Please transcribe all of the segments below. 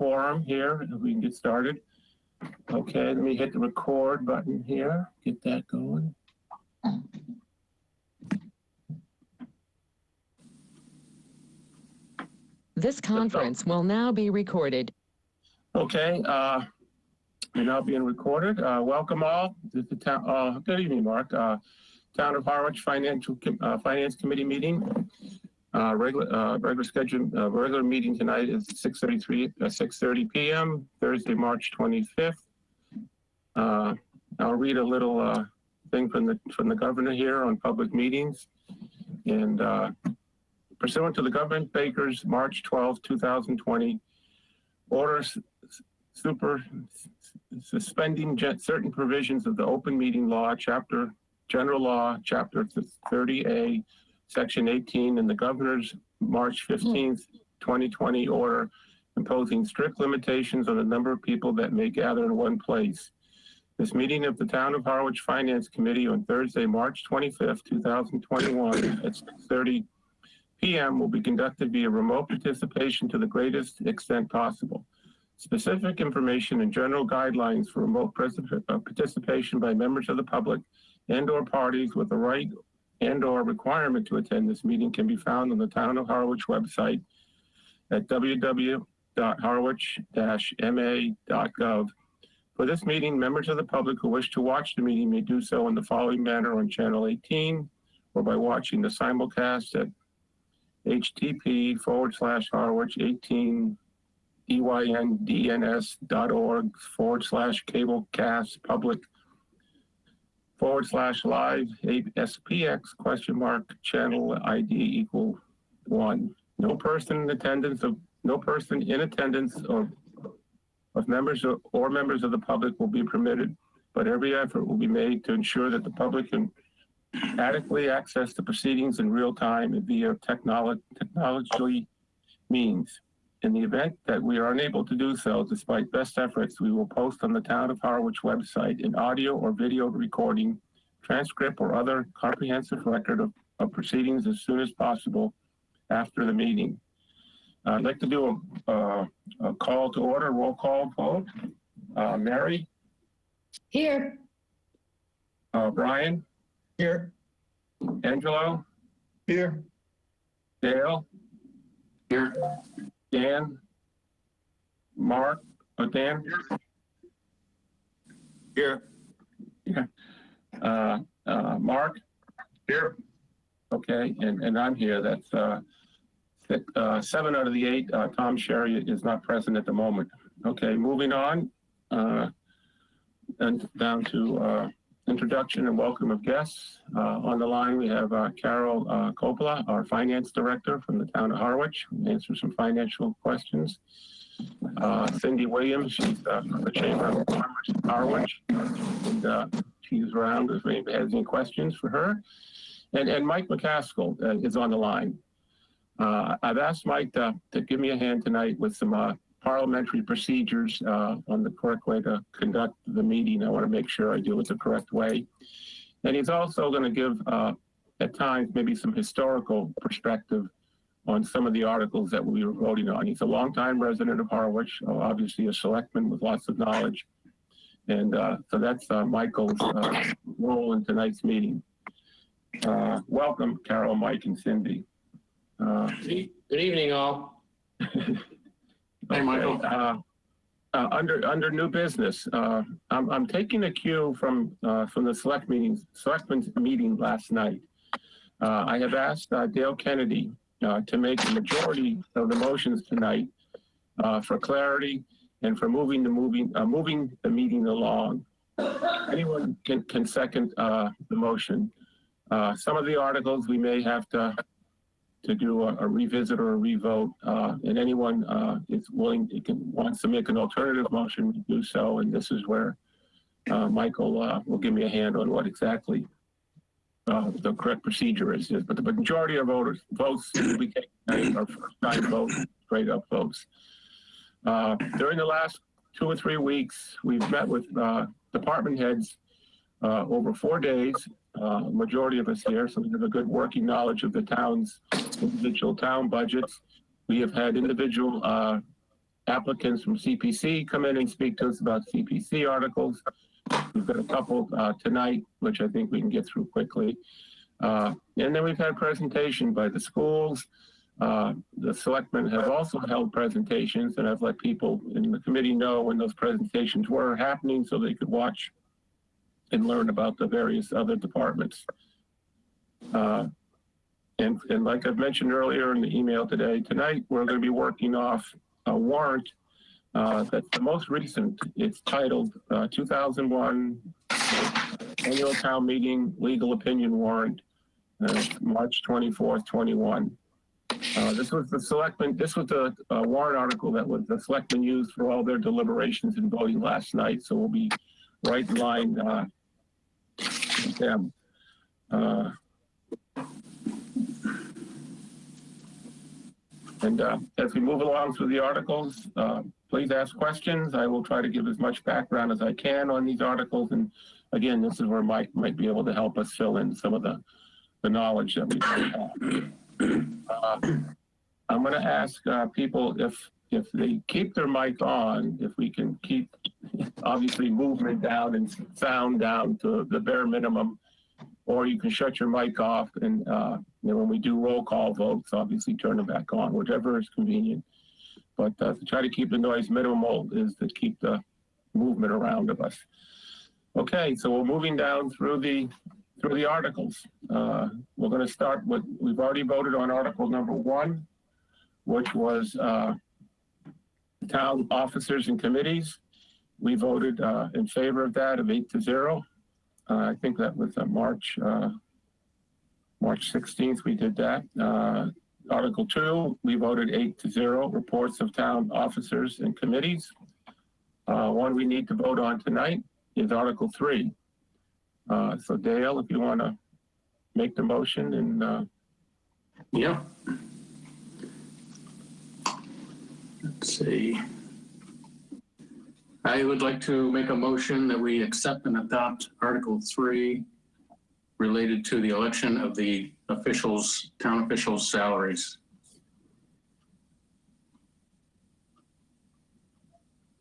quorum here, if we can get started. Okay, let me hit the record button here, get that going. This conference will now be recorded. Okay, you're now being recorded. Welcome all to the town. Good evening, Mark. Town of Harwich Finance Committee meeting. Regular meeting tonight is 6:30 p.m. Thursday, March 25th. I'll read a little thing from the governor here on public meetings. And pursuant to the Government Baker's March 12, 2020 order suspending certain provisions of the Open Meeting Law, General Law, Chapter 30A, Section 18, and the Governor's March 15th, 2020 order imposing strict limitations on the number of people that may gather in one place. This meeting of the Town of Harwich Finance Committee on Thursday, March 25th, 2021 at 6:30 p.m. will be conducted via remote participation to the greatest extent possible. Specific information and general guidelines for remote participation by members of the public and/or parties with the right and/or requirement to attend this meeting can be found on the Town of Harwich website at www.harwich-ma.gov. For this meeting, members of the public who wish to watch the meeting may do so in the following manner on Channel 18 or by watching the simulcast at http://18EYNDNS.org/cablecast public/live SPX ? Channel ID =1. No person in attendance of members of the public will be permitted, but every effort will be made to ensure that the public can adequately access the proceedings in real time and via technology means. In the event that we are unable to do so, despite best efforts, we will post on the Town of Harwich website an audio or video recording, transcript, or other comprehensive record of proceedings as soon as possible after the meeting. I'd like to do a call to order, roll call vote. Mary? Here. Brian? Here. Angelo? Here. Dale? Here. Dan? Mark? Dan? Here. Yeah. Mark? Here. Okay, and I'm here. That's 7 out of the 8. Tom Sherry is not present at the moment. Okay, moving on. And down to introduction and welcome of guests. On the line, we have Carol Coppola, our finance director from the Town of Harwich, who answers some financial questions. Cindy Williams, she's from the Chamber of Commerce in Harwich, and she's around if anybody has any questions for her. And Mike McCaskill is on the line. I've asked Mike to give me a hand tonight with some parliamentary procedures on the correct way to conduct the meeting. I want to make sure I do it the correct way. And he's also going to give, at times, maybe some historical perspective on some of the articles that we were voting on. He's a longtime resident of Harwich, obviously a selectman with lots of knowledge. And so that's Michael's role in tonight's meeting. Welcome, Carol, Mike, and Cindy. Good evening, all. Hey, Michael. Under new business, I'm taking a cue from the selectmen's meeting last night. I have asked Dale Kennedy to make the majority of the motions tonight for clarity and for moving the meeting along. Anyone can second the motion. Some of the articles we may have to do a revisit or a revote, and anyone is wants to make an alternative motion to do so, and this is where Michael will give me a hand on what exactly the correct procedure is. But the majority of votes will be taken are first-time votes, straight-up votes. During the last 2 or 3 weeks, we've met with department heads over 4 days. Majority of us here, so we have a good working knowledge of the town's individual town budgets. We have had individual applicants from CPC come in and speak to us about CPC articles. We've got a couple tonight, which I think we can get through quickly. And then we've had presentation by the schools. The selectmen have also held presentations, and I've let people in the committee know when those presentations were happening so they could watch and learn about the various other departments. And like I've mentioned earlier in the email tonight, we're going to be working off a warrant that's the most recent. It's titled 2001 Annual Town Meeting Legal Opinion Warrant, March 24th, 21. This was the warrant article that was the selectmen used for all their deliberations and voting last night. So we'll be right in line with them. And as we move along through the articles, please ask questions. I will try to give as much background as I can on these articles. And again, this is where Mike might be able to help us fill in some of the knowledge that we don't have. I'm going to ask people if they keep their mic on, if we can keep obviously movement down and sound down to the bare minimum, or you can shut your mic off and when we do roll call votes, obviously turn them back on, whichever is convenient. But to try to keep the noise minimal is to keep the movement around of us. Okay, so we're moving down through the articles. We're going to start with, we've already voted on article number 1, which was town officers and committees. We voted in favor of that of 8-0. I think that was March 16th we did that. Article 2, we voted 8-0, reports of town officers and committees. One we need to vote on tonight is Article 3. So Dale, if you want to make the motion and... Yeah. Let's see. I would like to make a motion that we accept and adopt Article 3 related to the election of the officials, town officials' salaries.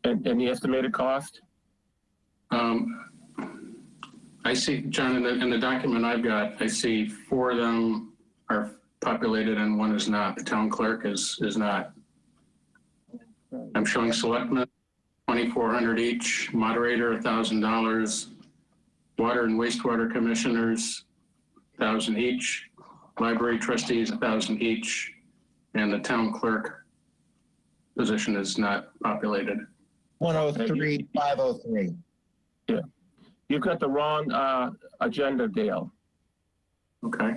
And the estimated cost? I see, John, in the document I've got, I see 4 of them are populated and 1 is not. The town clerk is not. I'm showing selectmen, $2,400 each, moderator, $1,000, water and wastewater commissioners, $1,000 each, library trustees, $1,000 each, and the town clerk position is not populated. 103, 503. Yeah. You've got the wrong agenda, Dale. Okay.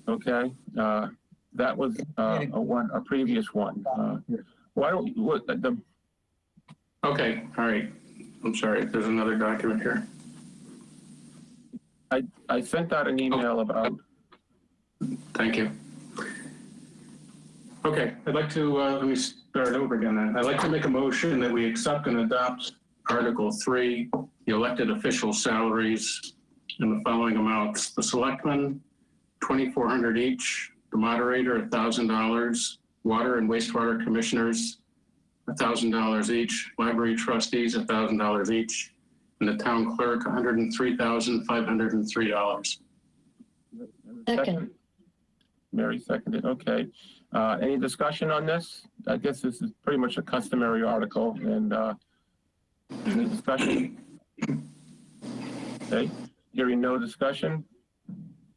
Okay. That was a previous one. Why don't you, Okay, all right. I'm sorry, there's another document here. I sent out an email about... Thank you. Okay, I'd like to, let me start over again then. I'd like to make a motion that we accept and adopt Article 3, the elected official salaries in the following amounts. The selectmen, $2,400 each, the moderator, $1,000, water and wastewater commissioners, $1,000 each, library trustees, $1,000 each, and the town clerk, $103,503. Second. Mary seconded, okay. Any discussion on this? I guess this is pretty much a customary article, and any discussion? Okay, hearing no discussion,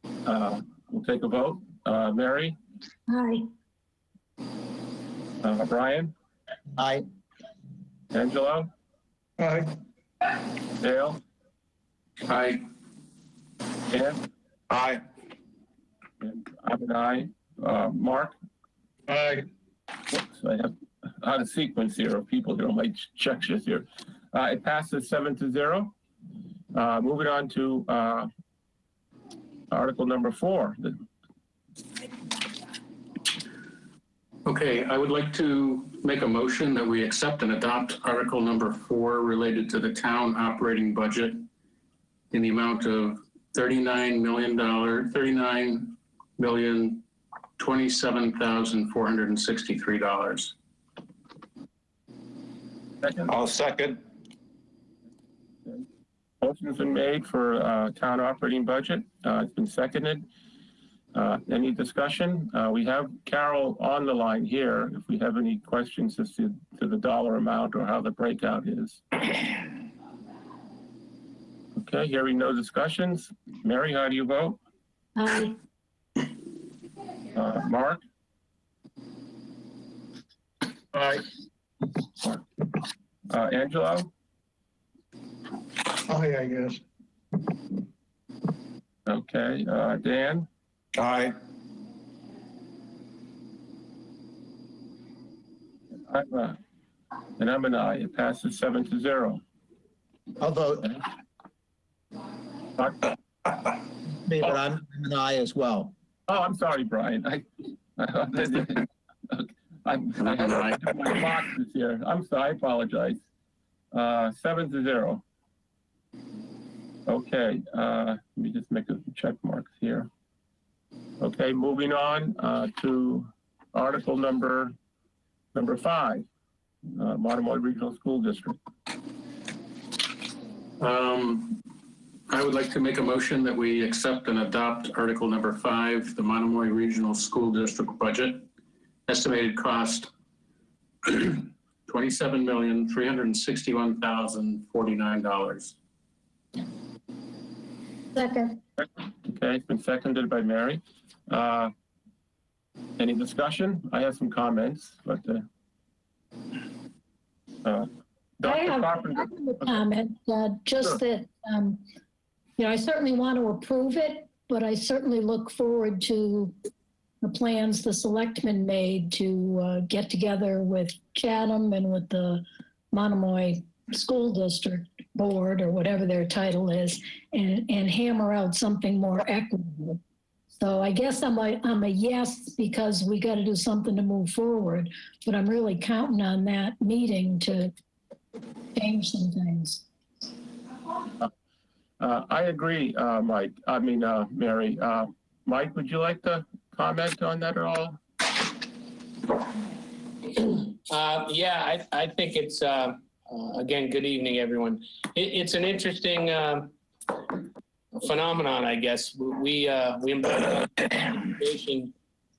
we'll take a vote. Mary? Aye. Brian? Aye. Angelo? Aye. Dale? Aye. Dan? Aye. And I'm an aye. Mark? Aye. Whoops, I have out of sequence here of people here on my check sheet here. It passes 7-0. Moving on to Article number 4. Okay, I would like to make a motion that we accept and adopt Article number 4 related to the town operating budget in the amount of $39,027,463. Second? I'll second. Motion's been made for town operating budget. It's been seconded. Any discussion? We have Carol on the line here. If we have any questions as to the dollar amount or how the breakout is. Okay, hearing no discussions. Mary, how do you vote? Aye. Mark? Aye. Angelo? Aye, I guess. Okay, Dan? Aye. I'm an aye. It passes 7-0. I'll vote. Me, but I'm an aye as well. Oh, I'm sorry, Brian. I have to do my boxes here. I'm sorry, I apologize. 7-0. Okay, let me just make a check marks here. Okay, moving on to article number 5, Monomoy Regional School District. I would like to make a motion that we accept and adopt Article number 5, the Monomoy Regional School District budget. Estimated cost $27,361,049. Second. Okay, it's been seconded by Mary. Any discussion? I have some comments, but I Dr. have Carpenter. a comment, just Sure. that, I certainly want to approve it, but I certainly look forward to the plans the selectmen made to get together with Chatham and with the Monomoy School District Board, or whatever their title is, and hammer out something more equitable. So I guess I'm a yes, because we got to do something to move forward, but I'm really counting on that meeting to change some things. I agree, Mike. I mean, Mary. Mike, would you like to comment on that at all? Yeah, I think it's, again, good evening, everyone. It's an interesting phenomenon, I guess. We embarked on regionalization,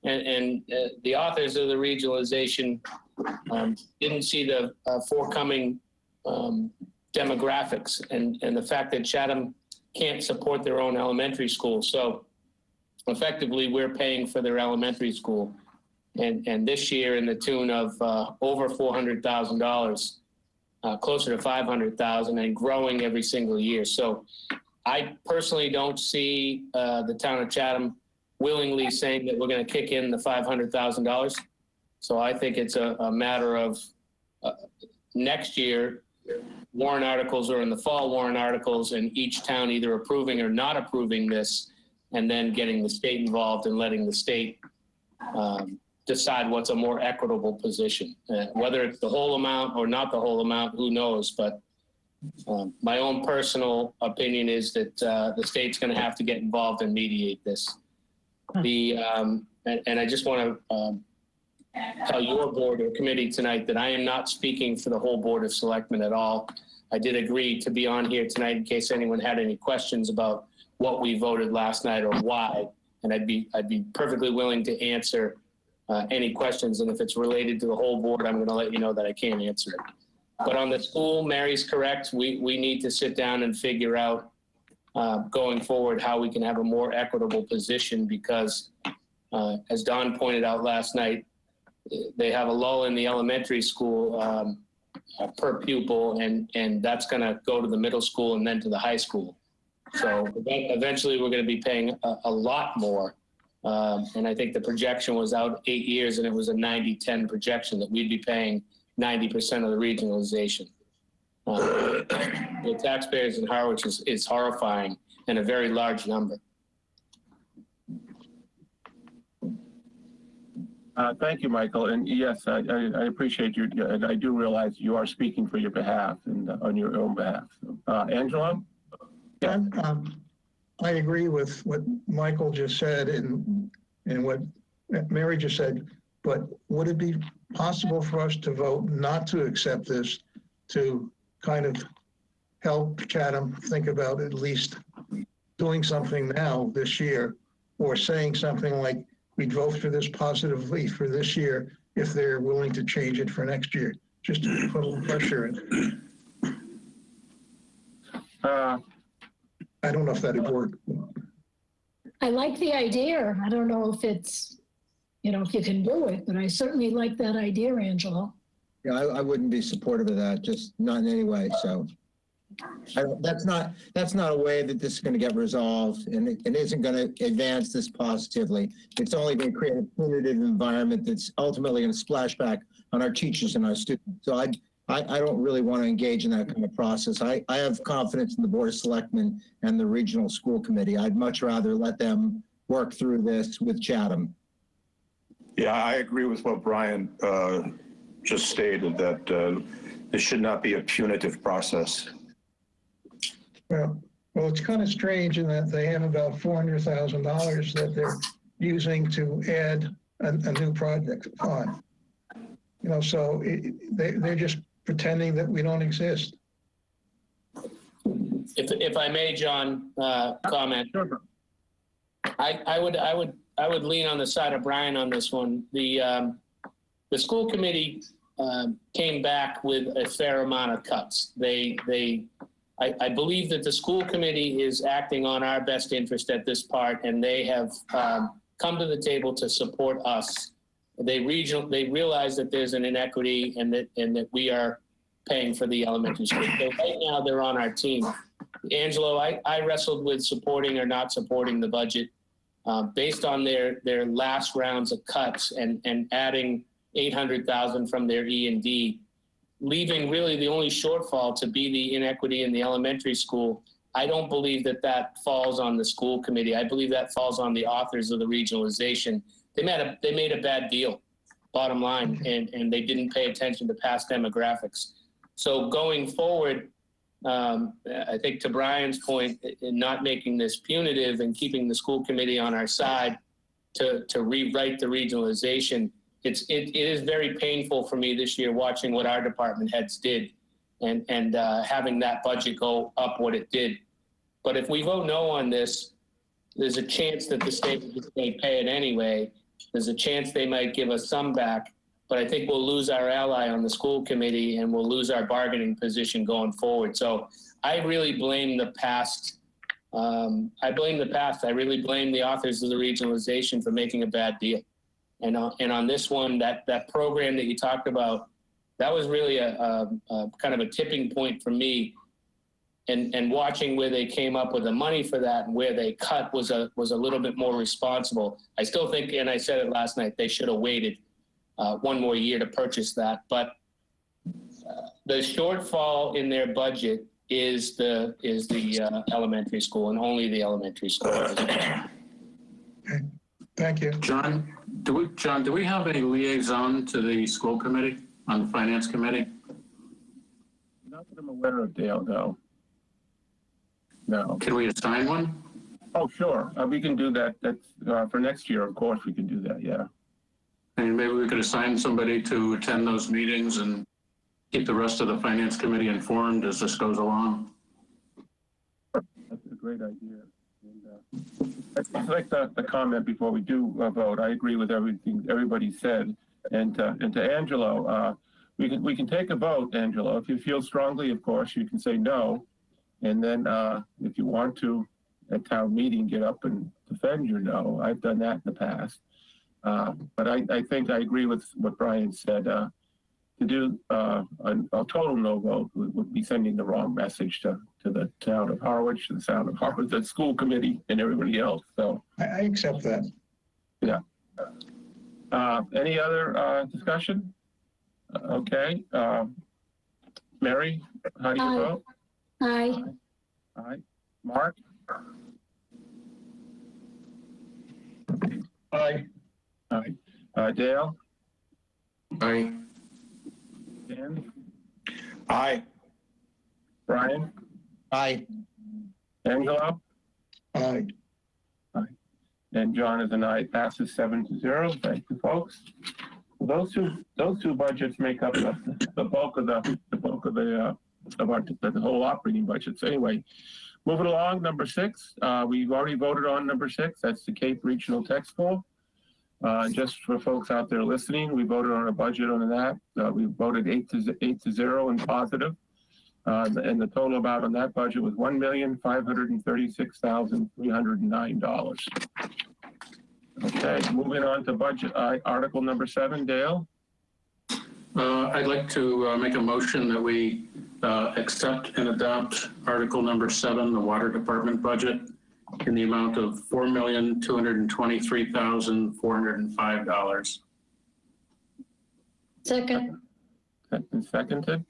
and the authors of the regionalization didn't see the forthcoming demographics and the fact that Chatham can't support their own elementary school. So effectively, we're paying for their elementary school. And this year, in the tune of over $400,000, closer to $500,000, and growing every single year. So I personally don't see the town of Chatham willingly saying that we're going to kick in the $500,000. So I think it's a matter of next year, warrant articles, or in the fall warrant articles, and each town either approving or not approving this, and then getting the state involved and letting the state decide what's a more equitable position. Whether it's the whole amount or not the whole amount, who knows? But my own personal opinion is that the state's going to have to get involved and mediate this. And I just want to tell your board or committee tonight that I am not speaking for the whole Board of Selectmen at all. I did agree to be on here tonight in case anyone had any questions about what we voted last night or why, and I'd be perfectly willing to answer any questions. And if it's related to the whole board, I'm going to let you know that I can't answer it. But on the school, Mary's correct. We need to sit down and figure out going forward how we can have a more equitable position, because as Don pointed out last night, they have a lull in the elementary school per pupil, and that's going to go to the middle school and then to the high school. So eventually we're going to be paying a lot more. And I think the projection was out 8 years, and it was a 90-10 projection that we'd be paying 90% of the regionalization. The taxpayers in Harwich is horrifying, and a very large number. Thank you, Michael. And yes, I appreciate you. And I do realize you are speaking for your behalf and on your own behalf. Angelo? Yeah, I agree with what Michael just said and what Mary just said, but would it be possible for us to vote not to accept this to kind of help Chatham think about at least doing something now this year, or saying something like, we'd vote for this positively for this year if they're willing to change it for next year, just to put a little pressure in. I don't know if that'd work. I like the idea. I don't know if it's, if you can do it, but I certainly like that idea, Angelo. Yeah, I wouldn't be supportive of that, just not in any way. So that's not a way that this is going to get resolved, and it isn't going to advance this positively. It's only going to create a punitive environment that's ultimately going to splash back on our teachers and our students. So I don't really want to engage in that kind of process. I have confidence in the Board of Selectmen and the Regional School Committee. I'd much rather let them work through this with Chatham. Yeah, I agree with what Brian just stated, that this should not be a punitive process. Well, it's kind of strange in that they have about $400,000 that they're using to add a new project on. So they're just pretending that we don't exist. If I may, John, comment. I would lean on the side of Brian on this one. The school committee came back with a fair amount of cuts. I believe that the school committee is acting on our best interest at this part, and they have come to the table to support us. They realize that there's an inequity and that we are paying for the elementary school. So right now they're on our team. Angelo, I wrestled with supporting or not supporting the budget based on their last rounds of cuts and adding $800,000 from their E&D, leaving really the only shortfall to be the inequity in the elementary school. I don't believe that falls on the school committee. I believe that falls on the authors of the regionalization. They made a bad deal, bottom line, and they didn't pay attention to past demographics. So going forward, I think to Brian's point, in not making this punitive and keeping the school committee on our side to rewrite the regionalization, it is very painful for me this year watching what our department heads did and having that budget go up what it did. But if we vote no on this, there's a chance that the state may pay it anyway. There's a chance they might give us some back, but I think we'll lose our ally on the school committee and we'll lose our bargaining position going forward. So I really blame the past. I really blame the authors of the regionalization for making a bad deal. And on this one, that program that you talked about, that was really a kind of a tipping point for me. And watching where they came up with the money for that and where they cut was a little bit more responsible. I still think, and I said it last night, they should have waited one more year to purchase that. But the shortfall in their budget is the elementary school, and only the elementary school. Okay. Thank you. John, do we have a liaison to the school committee on the finance committee? Not that I'm aware of, Dale, no. No. Can we assign one? Oh, sure. We can do that. That's for next year, of course, we can do that, yeah. And maybe we could assign somebody to attend those meetings and keep the rest of the finance committee informed as this goes along. That's a great idea. And, I'd like the comment before we do vote. I agree with everything everybody said. And to Angelo, we can take a vote, Angelo. If you feel strongly, of course, you can say no. And then if you want to, at town meeting, get up and defend your no. I've done that in the past. But I think I agree with what Brian said. To do a total no vote would be sending the wrong message to the town of Harwich, to the town of Harwich, the school committee, and everybody else. So I accept that. yeah. Any other discussion? Okay. Mary, how do you Aye. vote? Aye. Aye. Mark? Aye. Aye. Dale? Aye. Dan? Aye. Brian? Aye. Angelo? Aye. And John is an aye. Passes 7-0. Thank you, folks. those two budgets make up the bulk of the whole operating budget. So anyway, moving along, number 6, we've already voted on number 6. That's the Cape Regional Tech School. Just for folks out there listening, we voted on a budget on that. We voted 8-0 in positive. And the total amount on that budget was $1,536,309. Okay, moving on to budget article number 7, Dale. I'd like to make a motion that we accept and adopt article number 7, the water department budget, in the amount of $4,223,405. Second. Seconded.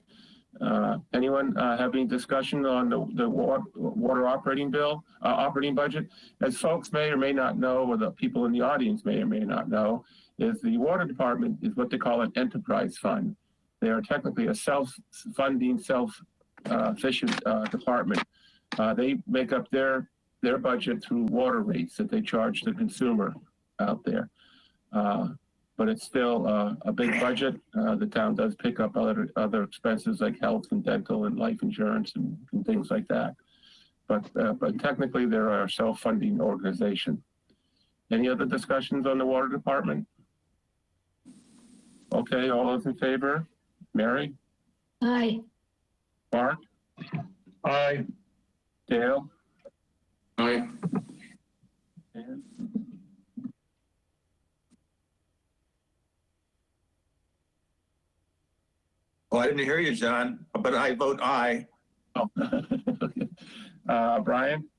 Anyone have any discussion on the water operating budget? As folks may or may not know, or the people in the audience may or may not know, is the water department is what they call an enterprise fund. They are technically a self-funding, self-efficient department. They make up their budget through water rates that they charge the consumer out there. But it's still a big budget. The town does pick up other expenses like health and dental and life insurance and things like that. But technically, they're a self-funding organization. Any other discussions on the water department? Okay, all those in favor? Mary? Aye. Mark? Aye. Dale? Aye. Dan? Oh, I didn't hear you, John, but I vote aye. Oh. Brian?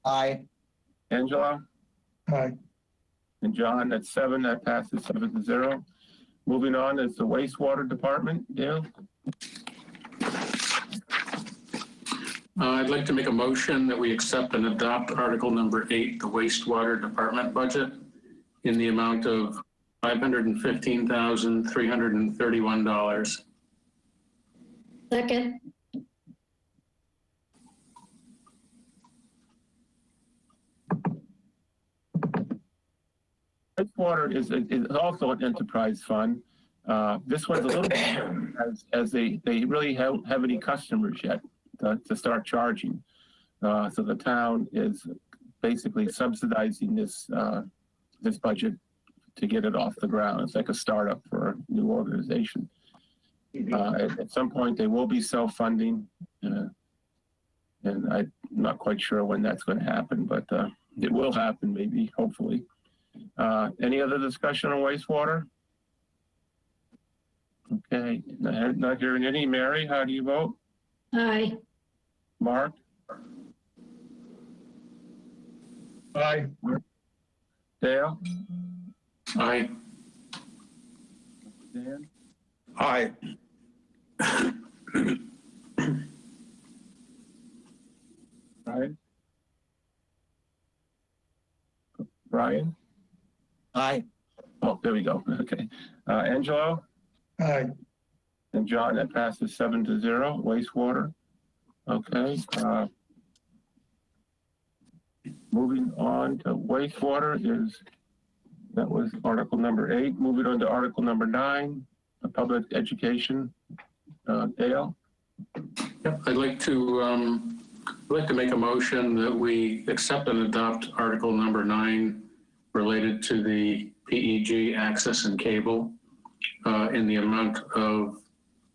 Aye. Angela? Aye. And John, that's 7. That passes 7-0. Moving on is the wastewater department. Dale? I'd like to make a motion that we accept and adopt article number 8, the wastewater department budget, in the amount of $515,331. Second. Wastewater is also an enterprise fund. This one's a little bit as they really don't have any customers yet to start charging. So the town is basically subsidizing this budget to get it off the ground. It's like a startup for a new organization. At some point, they will be self-funding, and I'm not quite sure when that's going to happen, but it will happen, maybe, hopefully. Any other discussion on wastewater? Okay, not hearing any. Mary, how do you vote? Aye. Mark? Aye. Dale? Aye. Dan? Aye. Brian? Brian? Aye. Oh, there we go. Okay. Angelo? Aye. And John, that passes 7-0. Wastewater. Okay. Moving on to wastewater that was article number 8. Moving on to article number 9, public education. Dale? Yep, I'd like to make a motion that we accept and adopt article number 9 related to the PEG access and cable in the amount of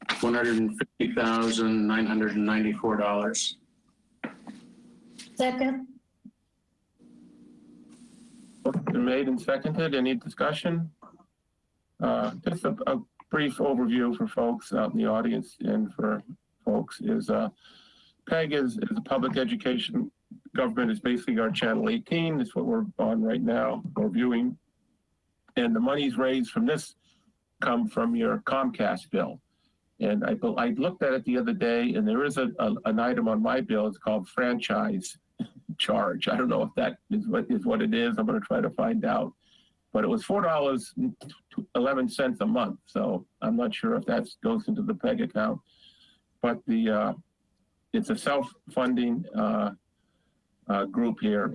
$150,994. Second. Been made and seconded. Any discussion? Just a brief overview for folks out in the audience and for folks is PEG is a public education government. Is basically our channel 18. That's what we're on right now, or viewing. And the monies raised from this come from your Comcast bill. And I looked at it the other day, and there is an item on my bill. It's called franchise charge. I don't know if that is what it is. I'm going to try to find out. But it was $4.11 a month. So I'm not sure if that goes into the PEG account. But it's a self-funding group here.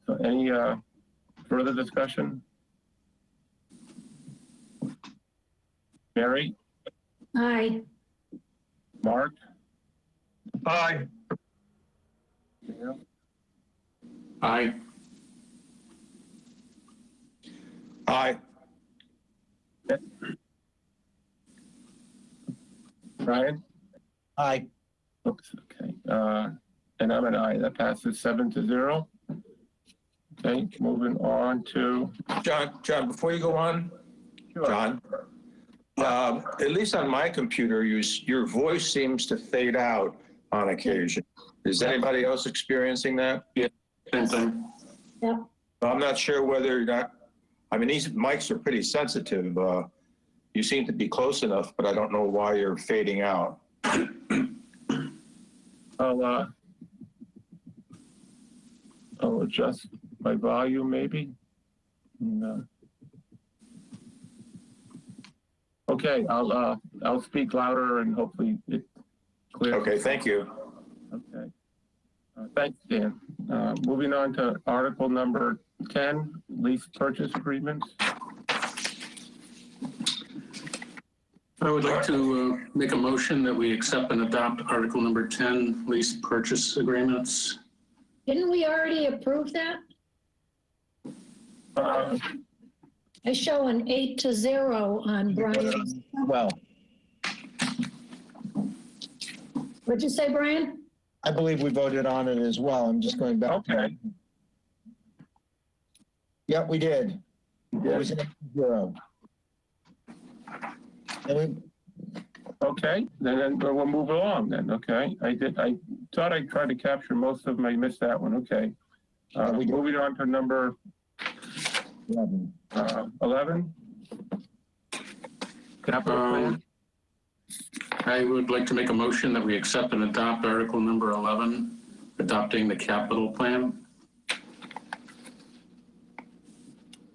So any further discussion? Mary, Aye. Mark, Aye. Dale, Aye. Aye. Brian? Aye. Oops, okay. And I'm an aye. That passes 7-0. Okay, moving on to. John, before you go on, Sure. John, at least on my computer, your voice seems to fade out on occasion. Is anybody else experiencing that? Same thing. Yep. I'm not sure whether or not, I mean, these mics are pretty sensitive. You seem to be close enough, but I don't know why you're fading out. I'll adjust my volume maybe. And, okay, I'll speak louder and hopefully it's clear. Okay, thank you. Okay. Thanks, Dan. Moving on to article number 10, lease purchase agreements. I would like to make a motion that we accept and adopt Article number 10, lease purchase agreements. Didn't we already approve that? I show an 8-0 on Brian's. Well, What'd you say, Brian? I believe we voted on it as well. I'm just going back. Okay. Yep, we did. It was an 8-0. And we, Okay, then we'll move along then, okay? I thought I tried to capture most of them. I missed that one, okay. Moving on to number 11. Capital plan. I would like to make a motion that we accept and adopt Article number 11, adopting the capital plan.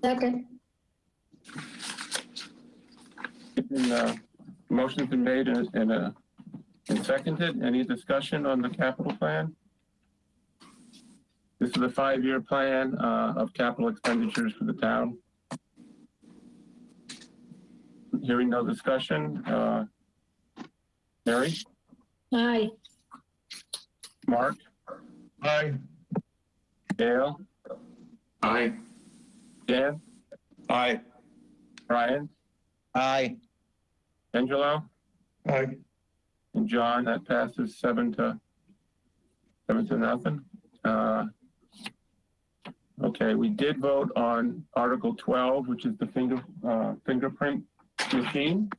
Second. Motion's been made and seconded. Any discussion on the capital plan? This is a 5-year plan of capital expenditures for the town. Hearing no discussion. Mary? Aye. Mark? Aye. Dale? Aye. Dan? Aye. Brian? aye. Angelo? Aye. And John, that passes 7-0. Okay, we did vote on Article 12, which is the fingerprint machine.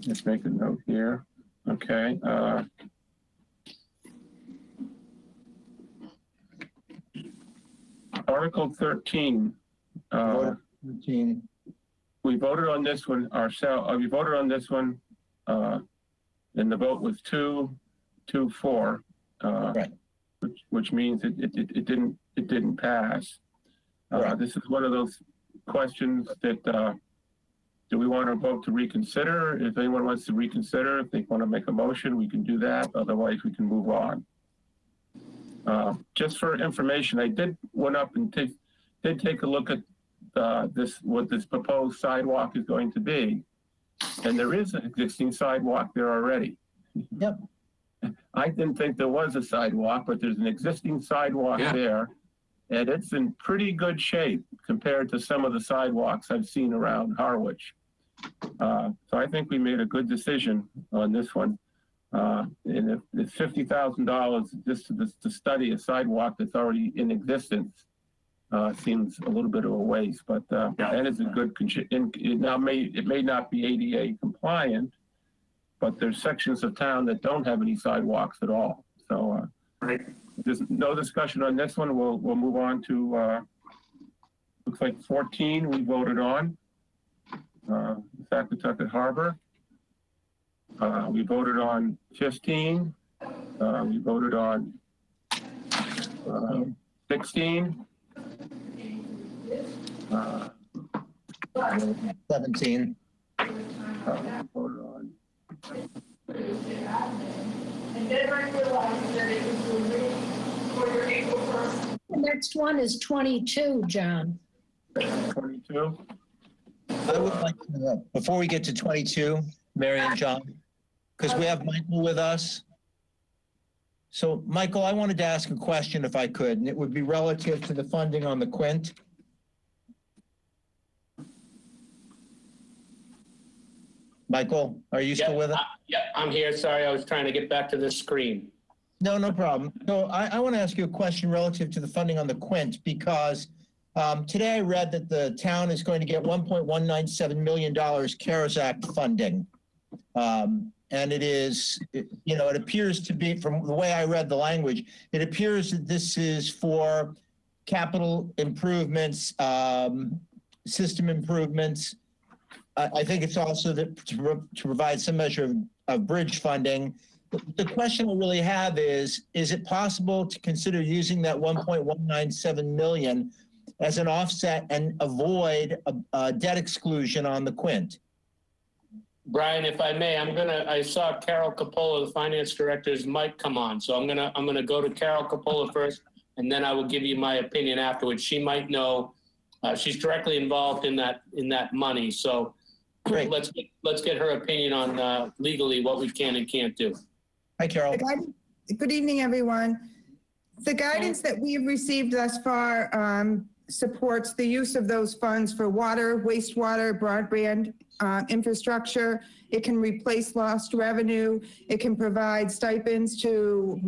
Let's make a note here. Okay. Article 13. 13. We voted on this one ourselves. We voted on this one, and the vote was 2-4, Right. which means it didn't pass. Right. This is one of those questions that do we want to vote to reconsider? If anyone wants to reconsider, if they want to make a motion, we can do that. Otherwise, we can move on. Just for information, I went up and did take a look at what this proposed sidewalk is going to be. And there is an existing sidewalk there already. Yep. I didn't think there was a sidewalk, but there's an existing sidewalk there. And it's in pretty good shape compared to some of the sidewalks I've seen around Harwich. So I think we made a good decision on this one. And if it's $50,000 just to study a sidewalk that's already in existence, seems a little bit of a waste, but and it's a good it may not be ADA compliant, but there's sections of town that don't have any sidewalks at all. So Right. there's no discussion on this one. We'll move on to looks like 14 we voted on. Saquatucket Harbor. We voted on 15. We voted on 16. 17. Voted on. And next one is 22, John. 22? I would like to, before we get to 22, Mary and John, because we have Michael with us. So, Michael, I wanted to ask a question if I could, and it would be relative to the funding on the Quint. Michael, are you still with us? Yeah, I'm here. Sorry, I was trying to get back to the screen. No problem. So I want to ask you a question relative to the funding on the Quint, because today I read that the town is going to get $1.197 million CARES Act funding. And it is, it appears to be, from the way I read the language, it appears that this is for capital improvements, system improvements. I think it's also to provide some measure of bridge funding. The question I really have is it possible to consider using that 1.197 million as an offset and avoid a debt exclusion on the Quint? Brian, if I may, I saw Carol Coppola, the finance director's mic come on. So I'm gonna go to Carol Coppola first, and then I will give you my opinion afterwards. She might know, she's directly involved in that money. So Great. Let's get her opinion on legally what we can and can't do. Hi, Carol. Good evening, everyone. The guidance that we've received thus far supports the use of those funds for water, wastewater, broadband infrastructure. It can replace lost revenue. It can provide stipends to,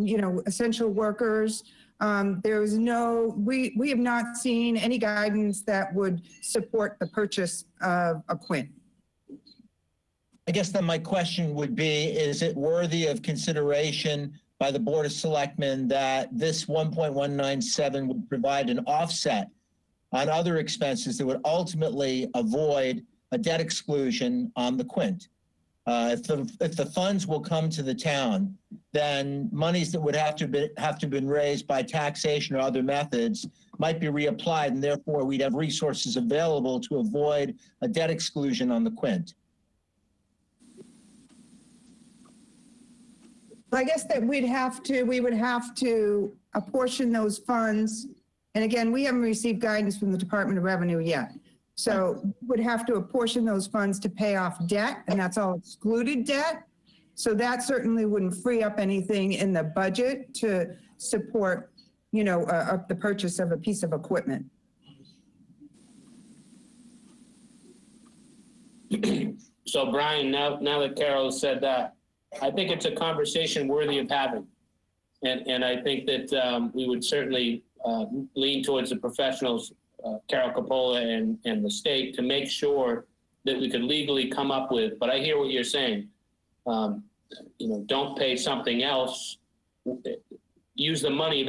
essential workers. We have not seen any guidance that would support the purchase of a Quint. I guess then my question would be, is it worthy of consideration by the Board of Selectmen that this 1.197 would provide an offset on other expenses that would ultimately avoid a debt exclusion on the Quint? If the funds will come to the town, then monies that would have to been raised by taxation or other methods might be reapplied, and therefore we'd have resources available to avoid a debt exclusion on the Quint. I guess that we would have to apportion those funds. And again, we haven't received guidance from the Department of Revenue yet. So would have to apportion those funds to pay off debt, and that's all excluded debt. So that certainly wouldn't free up anything in the budget to support, the purchase of a piece of equipment. So Brian, now that Carol said that, I think it's a conversation worthy of having. And I think that we would certainly lean towards the professionals, Carol Coppola and the state, to make sure that we could legally come up with, but I hear what you're saying. Don't pay something else. Use that money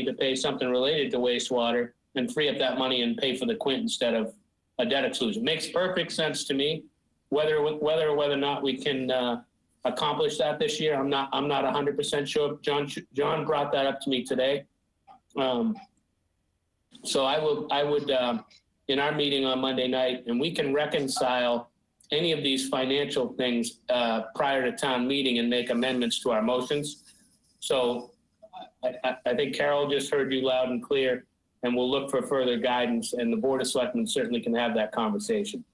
to pay something related to wastewater and free up that money and pay for the Quint instead of a debt exclusion. Makes perfect sense to me. Whether or not we can accomplish that this year, I'm not 100% sure. John brought that up to me today. So I would in our meeting on Monday night, and we can reconcile any of these financial things prior to town meeting and make amendments to our motions. So I think Carol just heard you loud and clear, and we'll look for further guidance, and the Board of Selectmen certainly can have that conversation.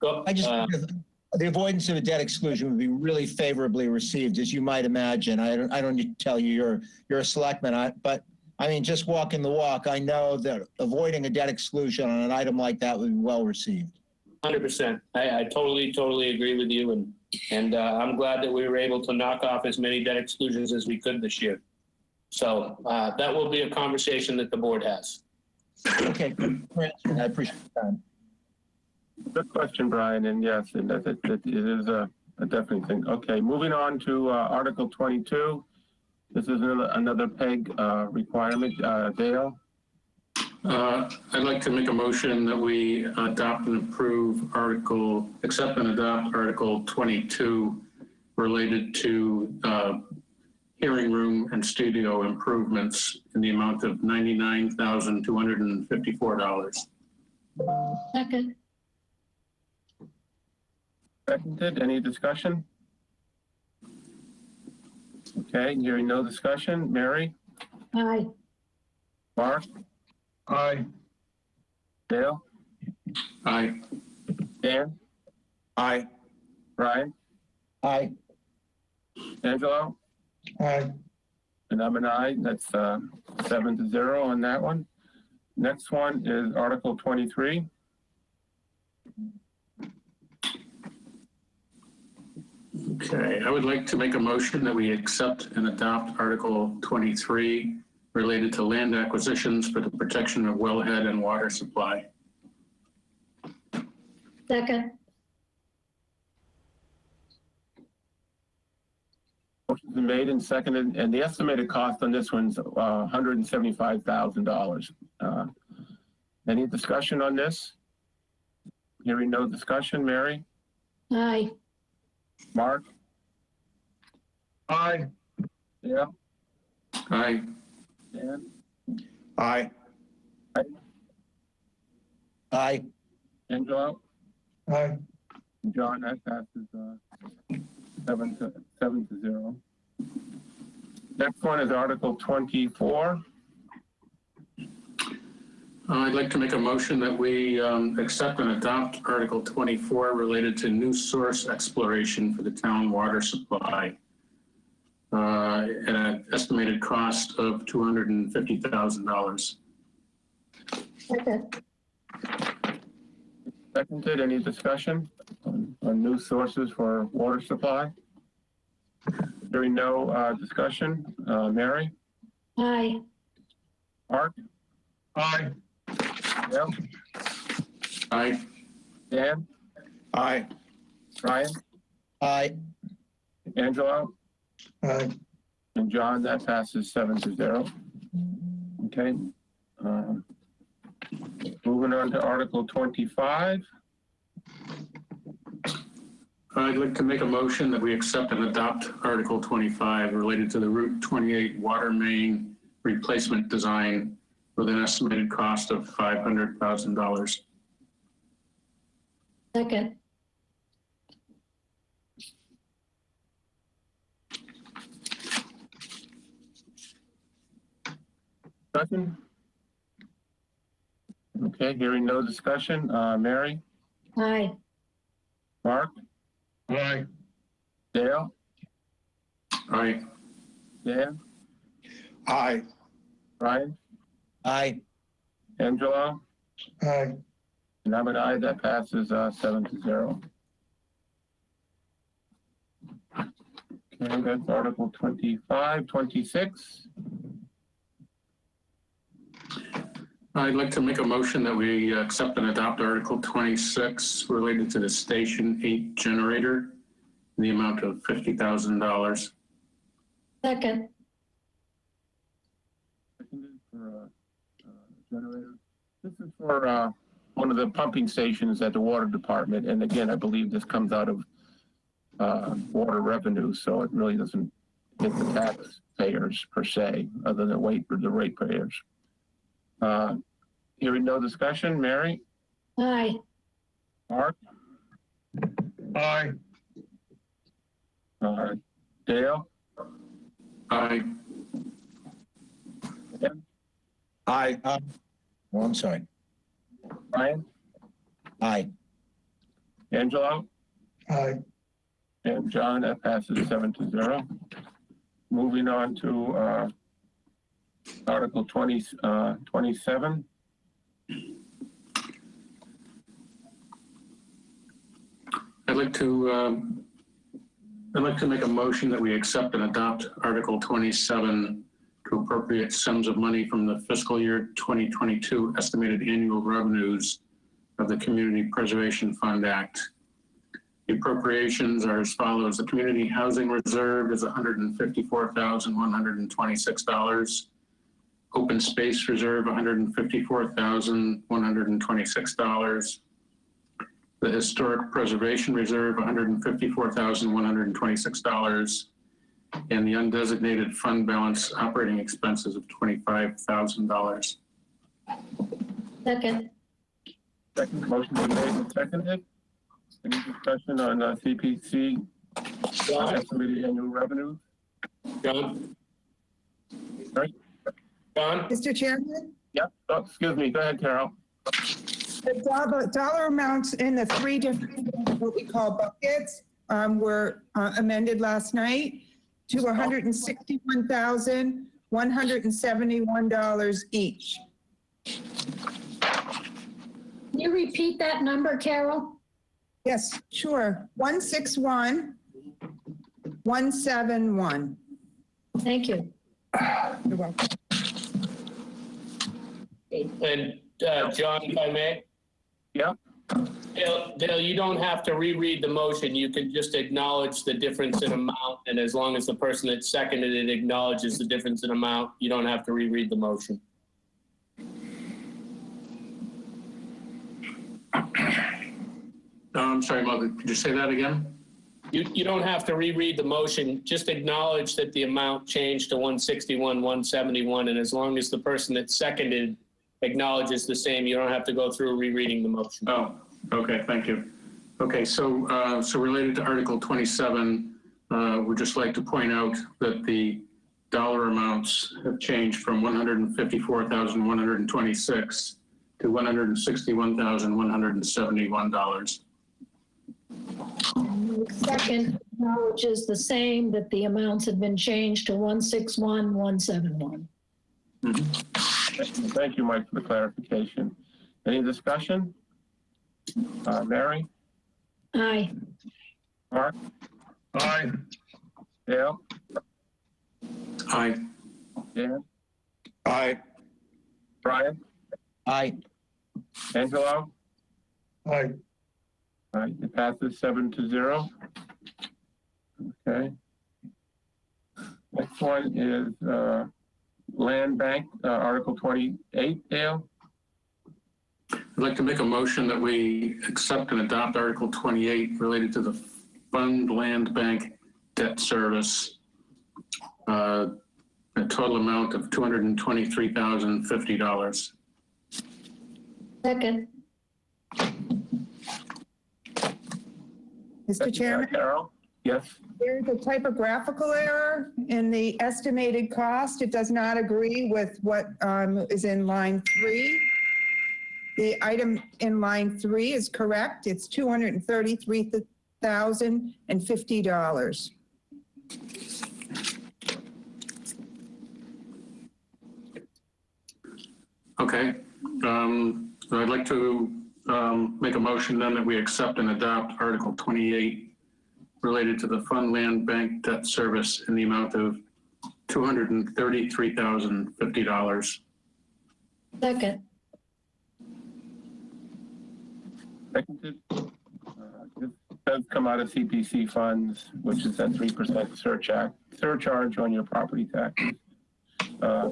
The avoidance of a debt exclusion would be really favorably received, as you might imagine. I don't need to tell you you're a selectman, but I mean, just walking the walk, I know that avoiding a debt exclusion on an item like that would be well received. 100%. I totally agree with you, and I'm glad that we were able to knock off as many debt exclusions as we could this year. So that will be a conversation that the board has. Okay, I appreciate that. Good question, Brian, and yes, and it is a definite thing. Okay, moving on to Article 22. This is another PEG requirement. Dale? I'd like to make a motion that we accept and adopt Article 22 related to hearing room and studio improvements in the amount of $99,254. Second. Seconded. Any discussion? Okay, hearing no discussion. Mary? Aye. Mark? Aye. Dale, Aye. Dan, Aye. Brian, Aye. Angelo, Aye. and I'm an aye. That's 7-0 on that one. Next one is Article 23. Okay, I would like to make a motion that we accept and adopt Article 23 related to land acquisitions for the protection of wellhead and water supply. Second. Motion's been made and seconded, and the estimated cost on this one's $175,000. Any discussion on this? Hearing no discussion. Mary? Aye. Mark? Aye. Yeah? Aye. Dan? Aye. Aye. Angelo? Aye. John, that passes 7-0. Next one is Article 24. I'd like to make a motion that we accept and adopt Article 24 related to new source exploration for the town water supply at an estimated cost of $250,000. Second. Seconded. Any discussion on new sources for water supply? Hearing no discussion. Mary? Aye. Mark? Aye. Dale? Aye. Dan? Aye. Brian? Aye. Angelo? Aye. And John, that passes 7-0. Okay. Moving on to Article 25. I'd like to make a motion that we accept and adopt Article 25 related to the Route 28 water main replacement design with an estimated cost of $500,000. Second. Discussion? Okay, hearing no discussion. Mary? Aye. Mark? Aye. Dale? Aye. Dan? Aye. Brian? Aye. Angelo? Aye. And I'm an aye. That passes 7-0. Okay, that's Article 25. 26. I'd like to make a motion that we accept and adopt Article 26 related to the Station 8 generator in the amount of $50,000. Second. Seconded for generator. This is for one of the pumping stations at the water department. And again, I believe this comes out of water revenue, so it really doesn't hit the taxpayers per se, other than the ratepayers. Hearing no discussion. Mary? Aye. Mark? Aye. Dale? Aye. Aye. Oh, I'm sorry. Brian? Aye. Angelo? Aye. And John, that passes 7-0. Moving on to Article 27. I'd like to make a motion that we accept and adopt Article 27 to appropriate sums of money from the fiscal year 2022 estimated annual revenues of the Community Preservation Fund Act. The appropriations are as follows. The Community Housing Reserve is $154,126. Open Space Reserve, $154,126. The Historic Preservation Reserve, $154,126. And the undesignated fund balance operating expenses of $25,000. Second. Second, motion been made and seconded. Any discussion on CPC estimated annual revenue? John? Right. John? Mr. Chairman, Yep. Oh, excuse me. Go ahead, Carol. The dollar amounts in the three different, what we call buckets, were amended last night to $161,171 each. Can you repeat that number, Carol? Yes, sure. 161,171. Thank you. You're welcome. And John, if I may? Yeah. Dale, you don't have to reread the motion. You can just acknowledge the difference in amount. And as long as the person that seconded it acknowledges the difference in amount, you don't have to reread the motion. I'm sorry, Mother, could you say that again? You don't have to reread the motion. Just acknowledge that the amount changed to 161, 171. And as long as the person that seconded acknowledges the same, you don't have to go through rereading the motion. Oh, okay, thank you. Okay, so related to Article 27, we'd just like to point out that the dollar amounts have changed from $154,126 to $161,171. Second acknowledges the same, that the amounts have been changed to 161,171. Thank you, Mike, for the clarification. Any discussion? Mary? Aye. Mark? Aye. Dale? Aye. Dan? Aye. Brian? Aye. Angelo? Aye. All right, it passes 7-0. Okay. Next one is Land Bank, Article 28, Dale. I'd like to make a motion that we accept and adopt Article 28 related to the Fund Land Bank Debt Service, a total amount of $223,050. Second. Mr. Chairman, Carol? Yes. there's a typographical error in the estimated cost. It does not agree with what is in line 3. The item in line 3 is correct. It's $233,050. Okay. So I'd like to make a motion then that we accept and adopt Article 28 related to the Fund Land Bank Debt Service in the amount of $233,050. Second. Seconded. This does come out of CPC funds, which is that 3% surcharge on your property taxes.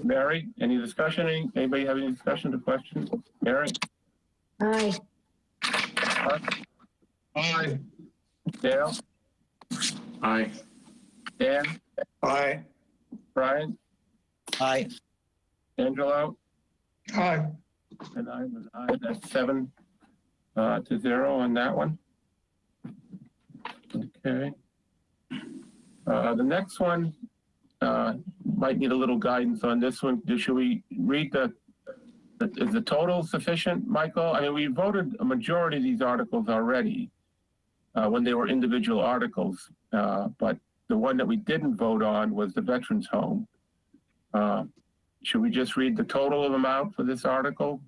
Mary, any discussion? Anybody have any discussion or questions? Mary? Aye. Mark? Aye. Dale? Aye. Dan? Aye. Brian? Aye. Angelo? Aye. And I was aye. That's 7-0 on that one. Okay. The next one might need a little guidance on this one. Should we read is the total sufficient, Michael? I mean, we voted a majority of these articles already when they were individual articles, but the one that we didn't vote on was the Veterans Home. Should we just read the total amount for this article?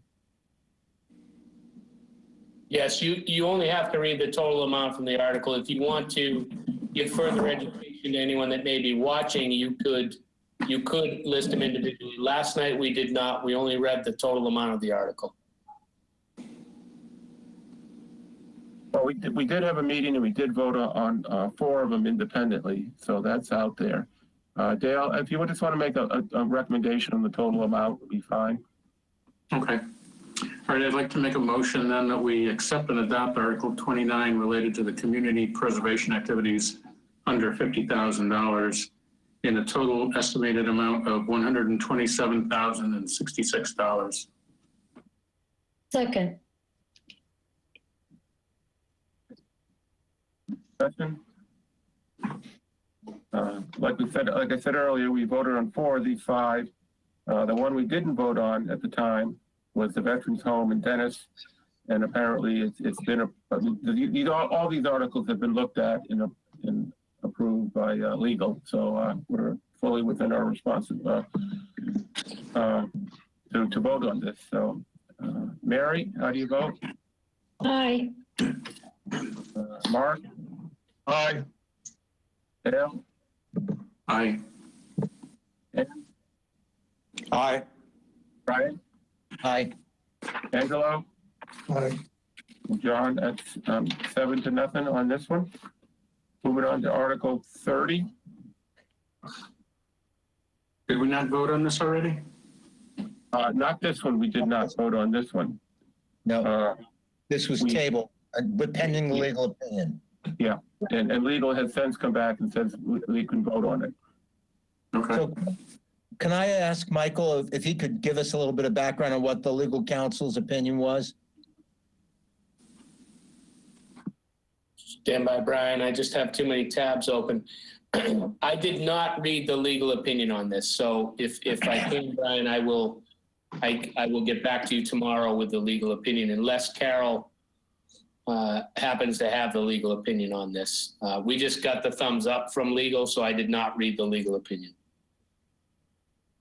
Yes, you only have to read the total amount from the article. If you want to give further education to anyone that may be watching, you could list them individually. Last night we did not. We only read the total amount of the article. Well, we did have a meeting and we did vote on 4 of them independently, so that's out there. Dale, if you just want to make a recommendation on the total amount, would be fine. Okay. All right, I'd like to make a motion then that we accept and adopt Article 29 related to the community preservation activities under $50,000 in a total estimated amount of $127,066. Second. Discussion? Like I said earlier, we voted on 4 of these 5. The one we didn't vote on at the time was the Veterans Home in Dennis. And apparently it's been, all these articles have been looked at and approved by legal. So we're fully within our responsibility to vote on this. So Mary, how do you vote? Aye. Mark? Aye. Dale? Aye. Aye. Brian? Aye. Angelo? Aye. John, that's 7-0 on this one. Moving on to Article 30. Did we not vote on this already? Not this one, we did not vote on this one. No, this was we- tabled, but pending the legal opinion. Yeah, and legal has since come back and says we can vote on it. Okay. So can I ask Michael if he could give us a little bit of background on what the legal counsel's opinion was? Stand by, Brian. I just have too many tabs open. I did not read the legal opinion on this. So if I can, Brian, I will get back to you tomorrow with the legal opinion unless Carol happens to have the legal opinion on this. We just got the thumbs up from legal, so I did not read the legal opinion.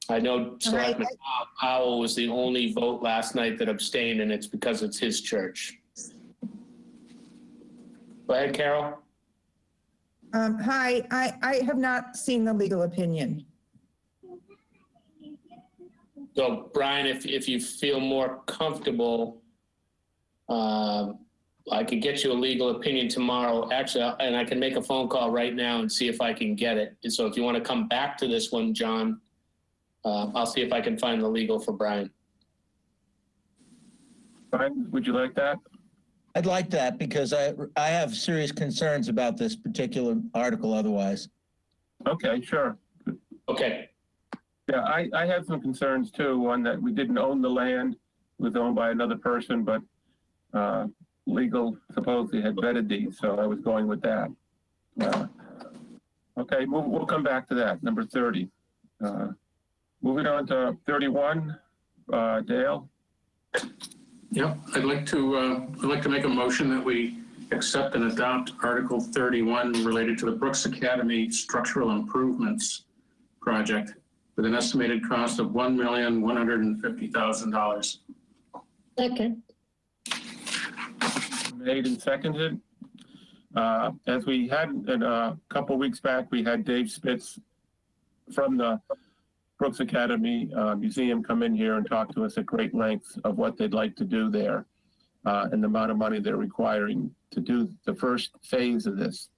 I know Selectman Powell was the only vote last night that abstained, and it's because it's his church. Go ahead, Carol. Hi, I have not seen the legal opinion. So Brian, if you feel more comfortable, I could get you a legal opinion tomorrow. Actually, and I can make a phone call right now and see if I can get it. And so if you want to come back to this one, John, I'll see if I can find the legal for Brian. Brian, would you like that? I'd like that because I have serious concerns about this particular article otherwise. Okay, sure. Okay. Yeah, I had some concerns too. One, that we didn't own the land. It was owned by another person, but legal supposedly had vetted these, so I was going with that. Okay, we'll come back to that. Number 30. Moving on to 31, Dale. Yep, I'd like to make a motion that we accept and adopt Article 31 related to the Brooks Academy Structural Improvements Project with an estimated cost of $1,150,000. Second. Made and seconded. As we had a couple weeks back, we had Dave Spitz from the Brooks Academy Museum come in here and talk to us at great lengths of what they'd like to do there and the amount of money they're requiring to do the first phase of this.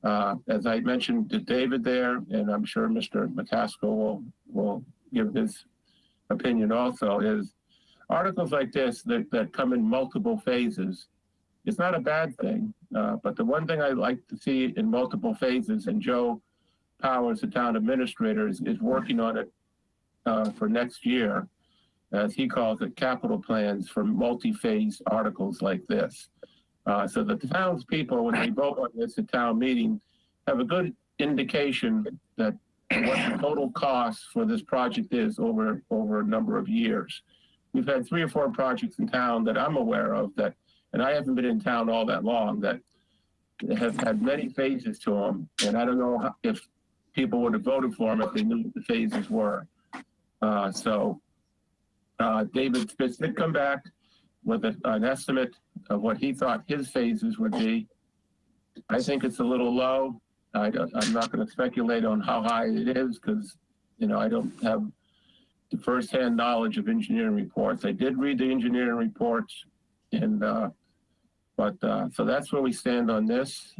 As I mentioned to David there, and I'm sure Mr. McCaskill will give his opinion also, is articles like this that come in multiple phases. It's not a bad thing, but the one thing I like to see in multiple phases, and Joe Powers, the town administrator, is working on it for next year, as he calls it, capital plans for multi-phase articles like this. So that the townspeople, when they vote on this at town meeting, have a good indication that what the total cost for this project is over a number of years. We've had 3 or 4 projects in town that I'm aware of that, and I haven't been in town all that long, that have had many phases to them, and I don't know if people would have voted for them if they knew what the phases were. David Spitz did come back with an estimate of what he thought his phases would be. I think it's a little low. I'm not going to speculate on how high it is because, I don't have the firsthand knowledge of engineering reports. I did read the engineering reports, and so that's where we stand on this.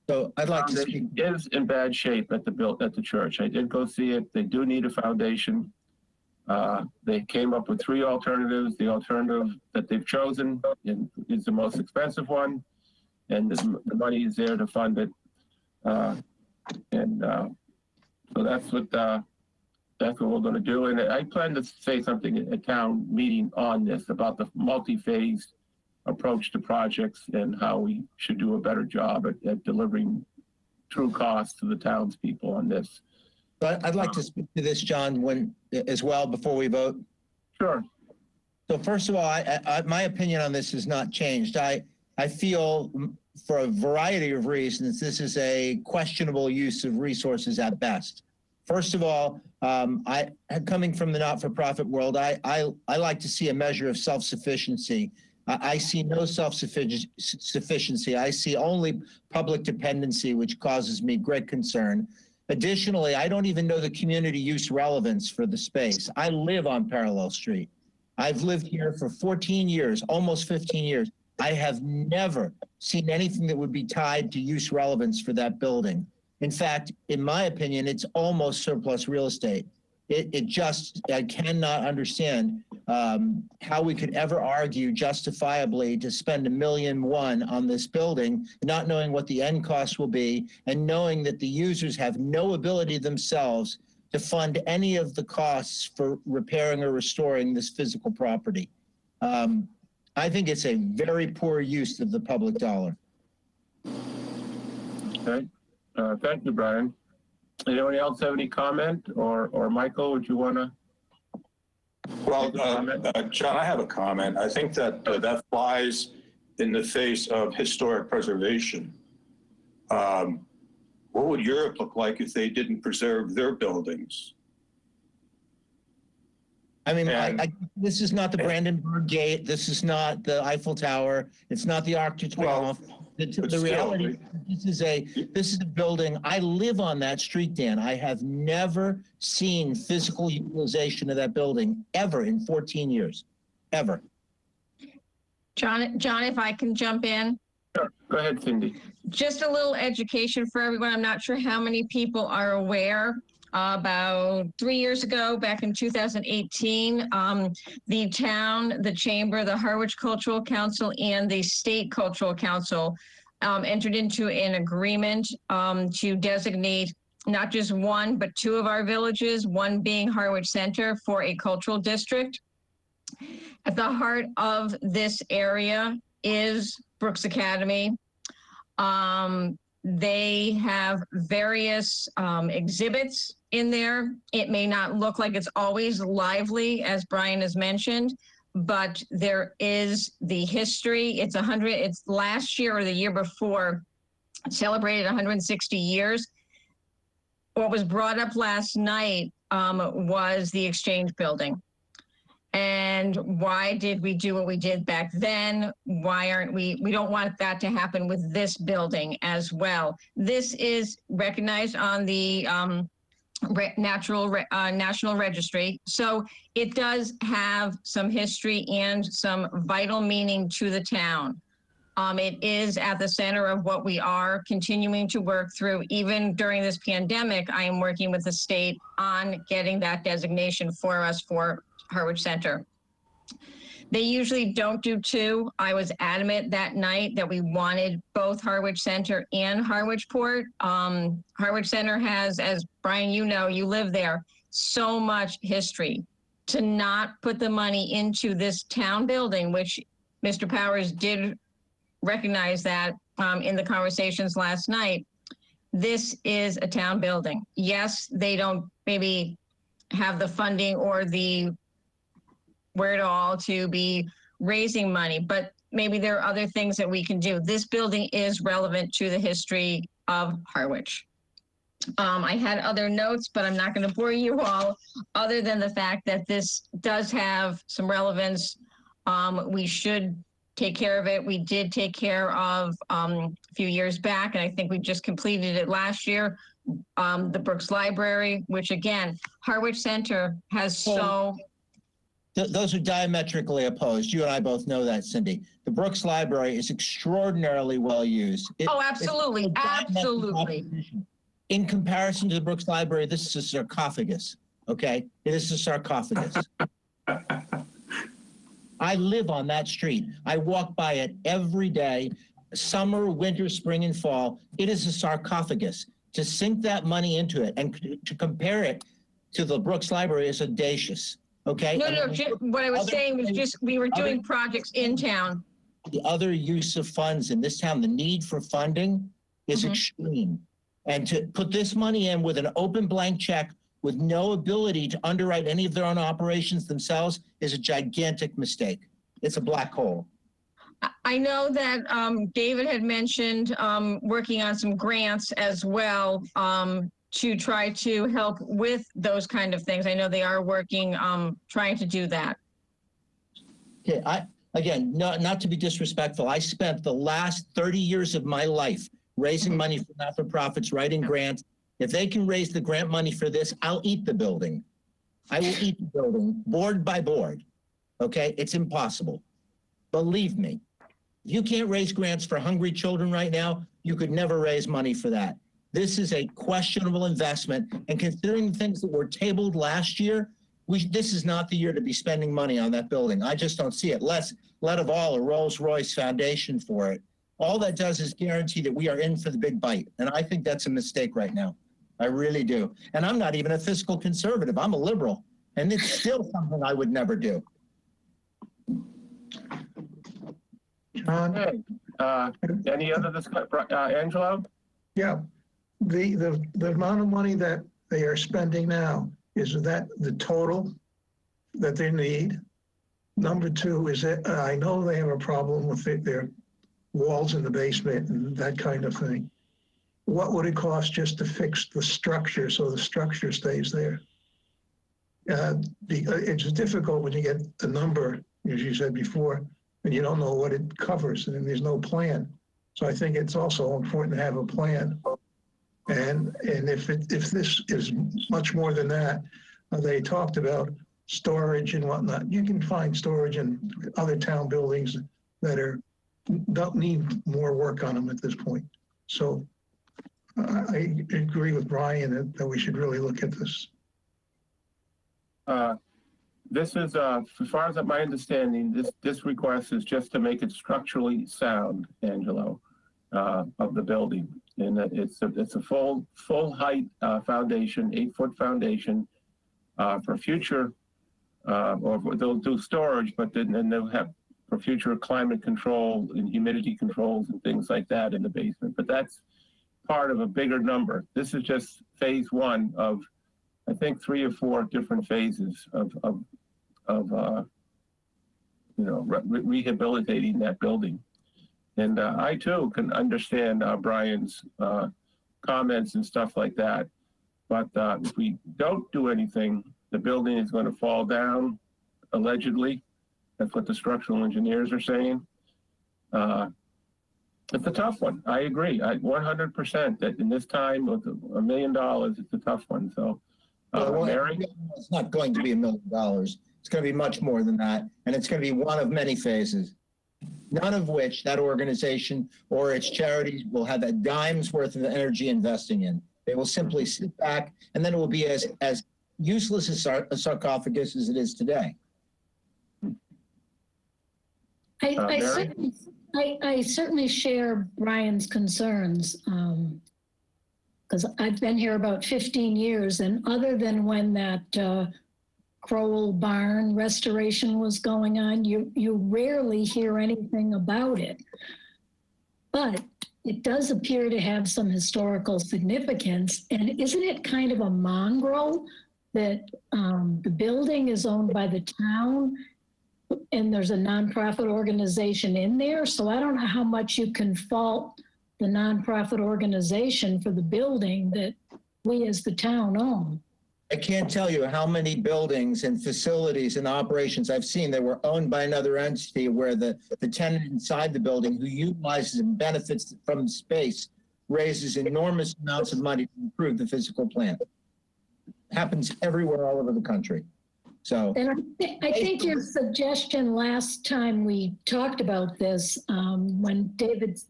So I'd like to speak. It is in bad shape at the church. I did go see it. They do need a foundation. They came up with 3 alternatives. The alternative that they've chosen is the most expensive one, and the money is there to fund it. So that's what we're going to do. And I plan to say something at a town meeting on this about the multi-phase approach to projects and how we should do a better job at delivering true costs to the townspeople on this. But I'd like to speak to this, John, as well before we vote. Sure. So first of all, my opinion on this has not changed. I feel for a variety of reasons, this is a questionable use of resources at best. First of all, coming from the not-for-profit world, I like to see a measure of self-sufficiency. I see no self-sufficiency. I see only public dependency, which causes me great concern. Additionally, I don't even know the community use relevance for the space. I live on Parallel Street. I've lived here for 14 years, almost 15 years. I have never seen anything that would be tied to use relevance for that building. In fact, in my opinion, it's almost surplus real estate. I cannot understand how we could ever argue justifiably to spend $1.1 million on this building, not knowing what the end cost will be, and knowing that the users have no ability themselves to fund any of the costs for repairing or restoring this physical property. I think it's a very poor use of the public dollar. Okay. Thank you, Brian. Anyone else have any comment? Or Michael, would you want to? Well, John, I have a comment. I think that that flies in the face of historic preservation. What would Europe look like if they didn't preserve their buildings? I mean, this is not the Brandenburg Gate. This is not the Eiffel Tower. It's not the Arc de Triomphe. The reality, this is a building. I live on that street, Dan. I have never seen physical utilization of that building ever in 14 years, ever. John, if I can jump in. Sure. Go ahead, Cindy. Just a little education for everyone. I'm not sure how many people are aware. About 3 years ago, back in 2018, the town, the chamber, the Harwich Cultural Council, and the State Cultural Council entered into an agreement to designate not just one, but two of our villages, one being Harwich Center, for a cultural district. At the heart of this area is Brooks Academy. They have various exhibits in there. It may not look like it's always lively, as Brian has mentioned, but there is the history. It's last year or the year before celebrated 160 years. What was brought up last night was the Exchange Building. And why did we do what we did back then? Why aren't we don't want that to happen with this building as well. This is recognized on the National Registry. So it does have some history and some vital meaning to the town. It is at the center of what we are continuing to work through. Even during this pandemic, I am working with the state on getting that designation for us for Harwich Center. They usually don't do two. I was adamant that night that we wanted both Harwich Center and Harwich Port. Harwich Center has, as Brian, you know, you live there, so much history. To not put the money into this town building, which Mr. Powers did recognize that in the conversations last night, this is a town building. Yes, they don't maybe have the funding or the wherewithal to be raising money, but maybe there are other things that we can do. This building is relevant to the history of Harwich. I had other notes, but I'm not going to bore you all, other than the fact that this does have some relevance. We should take care of it. We did take care of a few years back, and I think we just completed it last year. The Brooks Library, which again, Harwich Center has so... Those are diametrically opposed. You and I both know that, Cindy. The Brooks Library is extraordinarily well used. Absolutely. Absolutely. In comparison to the Brooks Library, this is a sarcophagus, okay? It is a sarcophagus. I live on that street. I walk by it every day, summer, winter, spring, and fall. It is a sarcophagus. To sink that money into it and to compare it to the Brooks Library is audacious. Okay. No, what I was saying was just we were doing projects in town. The other use of funds in this town, the need for funding is extreme. And to put this money in with an open blank check with no ability to underwrite any of their own operations themselves is a gigantic mistake. It's a black hole. I know that David had mentioned working on some grants as well to try to help with those kind of things. I know they are working, trying to do that. Okay, again, not to be disrespectful, I spent the last 30 years of my life raising money for not-for-profits, writing grants. If they can raise the grant money for this, I'll eat the building. I will eat the building, board by board. Okay, it's impossible. Believe me. If you can't raise grants for hungry children right now, you could never raise money for that. This is a questionable investment, and considering the things that were tabled last year, this is not the year to be spending money on that building. I just don't see it. Let of all a Rolls-Royce foundation for it. All that does is guarantee that we are in for the big bite, and I think that's a mistake right now. I really do. And I'm not even a fiscal conservative. I'm a liberal, and it's still something I would never do. John? Any other discussion? Angelo? Yeah, the amount of money that they are spending now, is that the total that they need? Number two, is that I know they have a problem with their walls in the basement and that kind of thing. What would it cost just to fix the structure so the structure stays there? It's difficult when you get the number, as you said before, and you don't know what it covers, and there's no plan. So I think it's also important to have a plan. And if this is much more than that, they talked about storage and whatnot. You can find storage in other town buildings that don't need more work on them at this point. So I agree with Brian that we should really look at this. This is, as far as my understanding, this request is just to make it structurally sound, Angelo, of the building. And it's a full height foundation, 8-foot foundation for future, or they'll do storage, but then they'll have for future climate control and humidity controls and things like that in the basement. But that's part of a bigger number. This is just phase one of, I think, 3 or 4 different phases of rehabilitating that building. And I too can understand Brian's comments and stuff like that. But if we don't do anything, the building is going to fall down, allegedly. That's what the structural engineers are saying. It's a tough one. I agree. 100% that in this time with $1 million, it's a tough one. So, Mary? It's not going to be $1 million. It's going to be much more than that. And it's going to be one of many phases, none of which that organization or its charities will have a dime's worth of energy investing in. They will simply sit back, and then it will be as useless a sarcophagus as it is today. I certainly share Brian's concerns because I've been here about 15 years, and other than when that Crowell barn restoration was going on, you rarely hear anything about it. But it does appear to have some historical significance, and isn't it kind of a mongrel that the building is owned by the town and there's a nonprofit organization in there? So I don't know how much you can fault the nonprofit organization for the building that we as the town own. I can't tell you how many buildings and facilities and operations I've seen that were owned by another entity where the tenant inside the building who utilizes and benefits from the space raises enormous amounts of money to improve the physical plant. It happens everywhere all over the country. So, and I think your suggestion last time we talked about this, when David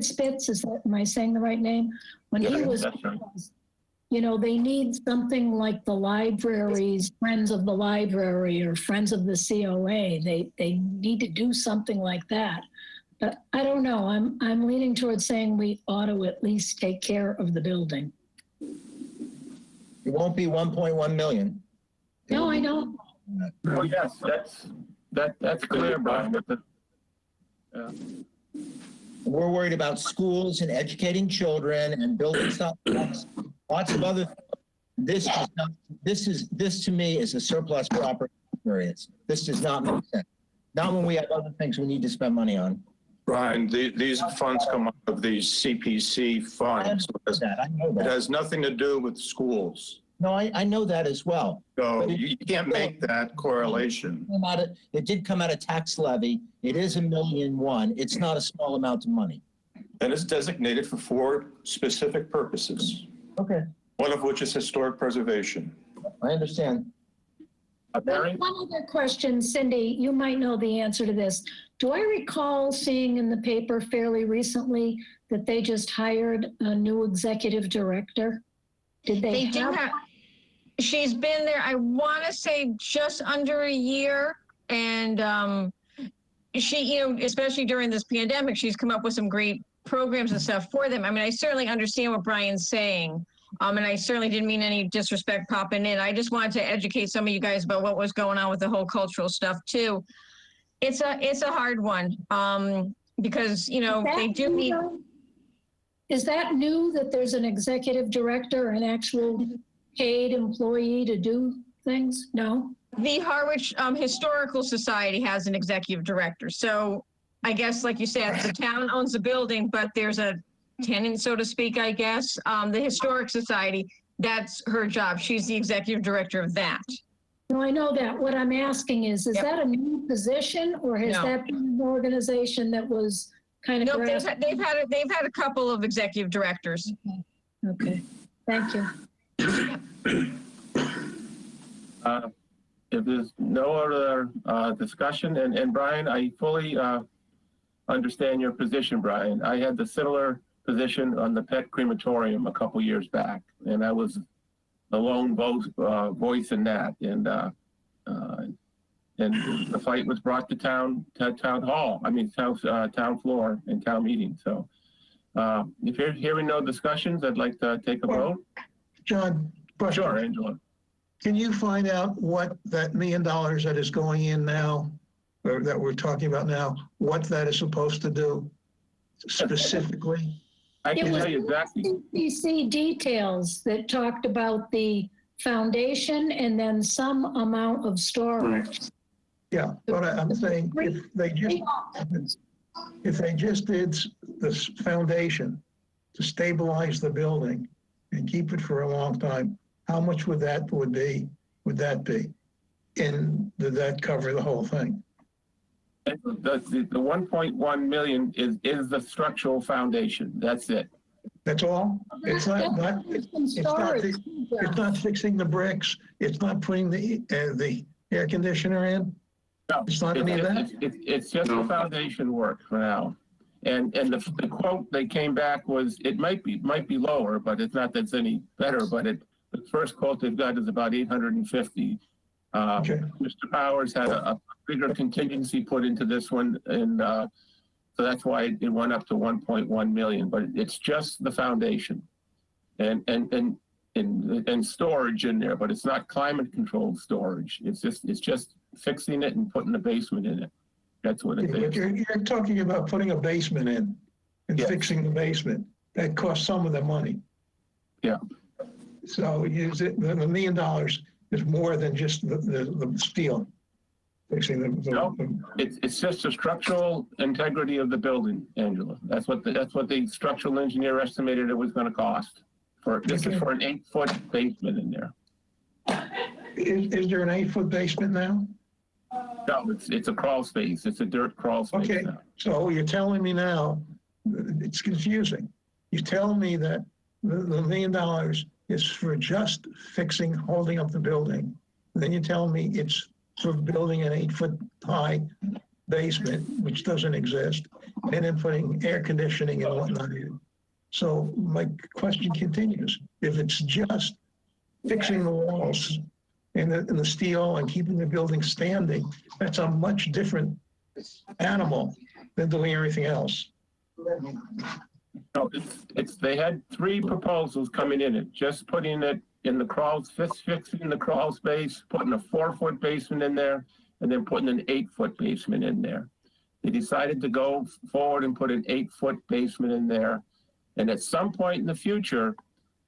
Spitz, am I saying the right name? When he was, you know, they need something like the libraries, Friends of the Library or Friends of the COA. They need to do something like that. But I don't know. I'm leaning towards saying we ought to at least take care of the building. It won't be 1.1 million. No, I know. Oh yes, that's clear, Brian. We're worried about schools and educating children and building stuff, lots of other. This to me is a surplus property experience. This does not make sense. Not when we have other things we need to spend money on. Brian, these funds come out of these CPC funds. I know that. It has nothing to do with schools. No, I know that as well. So you can't make that correlation. It did come out of tax levy. It is $1.1 million. It's not a small amount of money. And it's designated for 4 specific purposes. Okay. One of which is historic preservation. I understand. Mary? One other question, Cindy, you might know the answer to this. Do I recall seeing in the paper fairly recently that they just hired a new executive director? Did they do have, she's been there, I want to say just under a year. And she, you know, especially during this pandemic, she's come up with some great programs and stuff for them. I mean, I certainly understand what Brian's saying. And I certainly didn't mean any disrespect popping in. I just wanted to educate some of you guys about what was going on with the whole cultural stuff too. It's a hard one because, you know, they do need. Is that new that there's an executive director, an actual paid employee to do things? No? The Harwich Historical Society has an executive director. So I guess, like you said, the town owns the building, but there's a tenant, so to speak, I guess. The Historic Society, that's her job. She's the executive director of that. No, I know that. What I'm asking is that a new position, or has that been an organization that was kind of? No, they've had a couple of executive directors. Okay. Thank you. If there's no other discussion, and Brian, I fully understand your position, Brian. I had the similar position on the pet crematorium a couple years back, and I was the lone voice in that. And the fight was brought to town hall. I mean, town floor and town meeting. So if you're hearing no discussions, I'd like to take a vote. John, question. Sure, Angela. Can you find out what that $1 million that is going in now, or that we're talking about now, what that is supposed to do specifically? I can tell you exactly. CPC details that talked about the foundation and then some amount of storage. Yeah, but I'm saying if they just did this foundation to stabilize the building and keep it for a long time, how much would that be? And did that cover the whole thing? The 1.1 million is the structural foundation. That's it. That's all? It's not fixing the bricks. It's not putting the air conditioner in. No, it's not any of that. It's just the foundation work for now. And the quote they came back was it might be lower, but it's not that's any better. But the first quote they've got is about 850. Okay. Mr. Powers had a bigger contingency put into this one, and so that's why it went up to 1.1 million. But it's just the foundation, and storage in there. But it's not climate controlled storage. It's just fixing it and putting the basement in it. That's what it is. But you're talking about putting a basement in and fixing the basement. That costs some of the money. Yeah. So use it. The $1 million is more than just the steel. Fixing No, it's just the structural integrity of the building, Angela. That's what the structural engineer estimated it was going to cost. This is for an 8-foot basement in there. Is there an 8-foot basement now? No, it's a crawl space. It's a dirt crawl space. Okay, now. so you're telling me now, it's confusing. You tell me that the $1 million is for just holding up the building. Then you tell me it's for building an 8-foot high basement, which doesn't exist, and then putting air conditioning and whatnot in. So my question continues. If it's just fixing the walls and the steel and keeping the building standing, that's a much different animal than doing everything else. No, they had 3 proposals coming in it. Just putting it in the fixing the crawl space, putting a 4-foot basement in there, and then putting an 8-foot basement in there. they decided to go forward and put an 8-foot basement in there. And at some point in the future,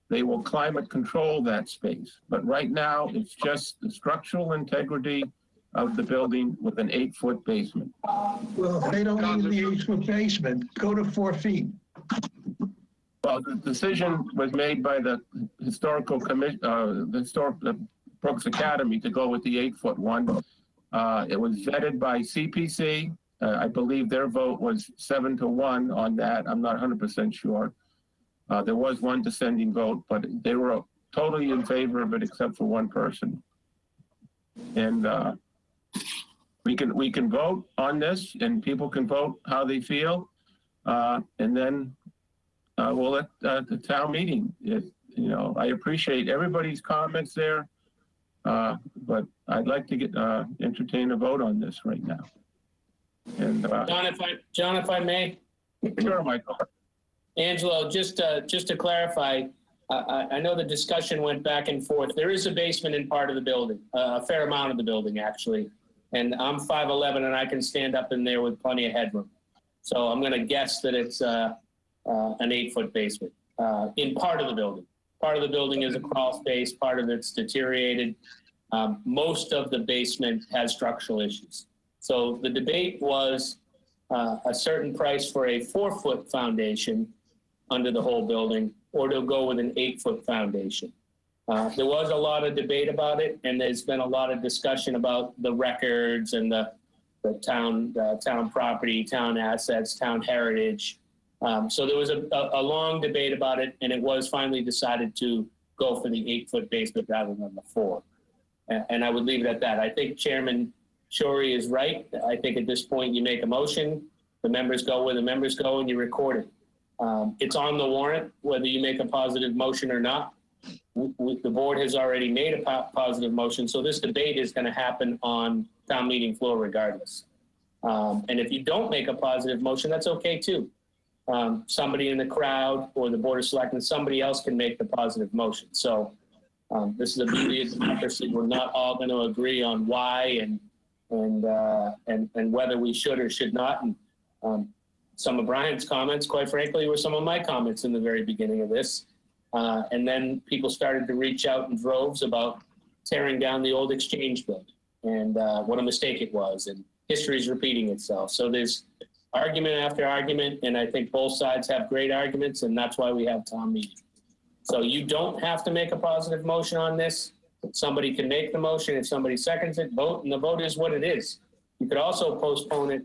they will climate control that space. But right now, it's just the structural integrity of the building with an 8-foot basement. Well, if they don't need the 8-foot basement, go to 4 feet. Well, the decision was made by the historical commission, the Brooks Academy to go with the 8-foot one. It was vetted by CPC. I believe their vote was 7-1 on that. I'm not 100% sure. There was one dissenting vote, but they were totally in favor of it except for one person. And we can vote on this, and people can vote how they feel, and then we'll let the town meeting. I appreciate everybody's comments there, but I'd like to entertain a vote on this right now. And John, if I may. Sure, Michael. Angelo, just to clarify, I know the discussion went back and forth. There is a basement in part of the building, a fair amount of the building, actually. And I'm 5'11", and I can stand up in there with plenty of headroom. So I'm going to guess that it's an 8-foot basement in part of the building. Part of the building is a crawl space. Part of it's deteriorated. Most of the basement has structural issues. So the debate was a certain price for a 4-foot foundation under the whole building, or to go with an 8-foot foundation. There was a lot of debate about it, and there's been a lot of discussion about the records and the town property, town assets, town heritage. So there was a long debate about it, and it was finally decided to go for the 8-foot basement rather than the 4. And I would leave it at that. I think Chairman Shorey is right. I think at this point you make a motion, the members go where the members go, and you record it. It's on the warrant, whether you make a positive motion or not. The board has already made a positive motion, so this debate is going to happen on town meeting floor regardless. And if you don't make a positive motion, that's okay too. Somebody in the crowd or the Board of Selectmen, somebody else can make the positive motion. So this is the beauty of democracy. We're not all going to agree on why and whether we should or should not. And some of Brian's comments, quite frankly, were some of my comments in the very beginning of this. And then people started to reach out in droves about tearing down the old exchange building and what a mistake it was. And history is repeating itself. So there's argument after argument, and I think both sides have great arguments, and that's why we have town meeting. So you don't have to make a positive motion on this. Somebody can make the motion. If somebody seconds it, vote, and the vote is what it is. You could also postpone it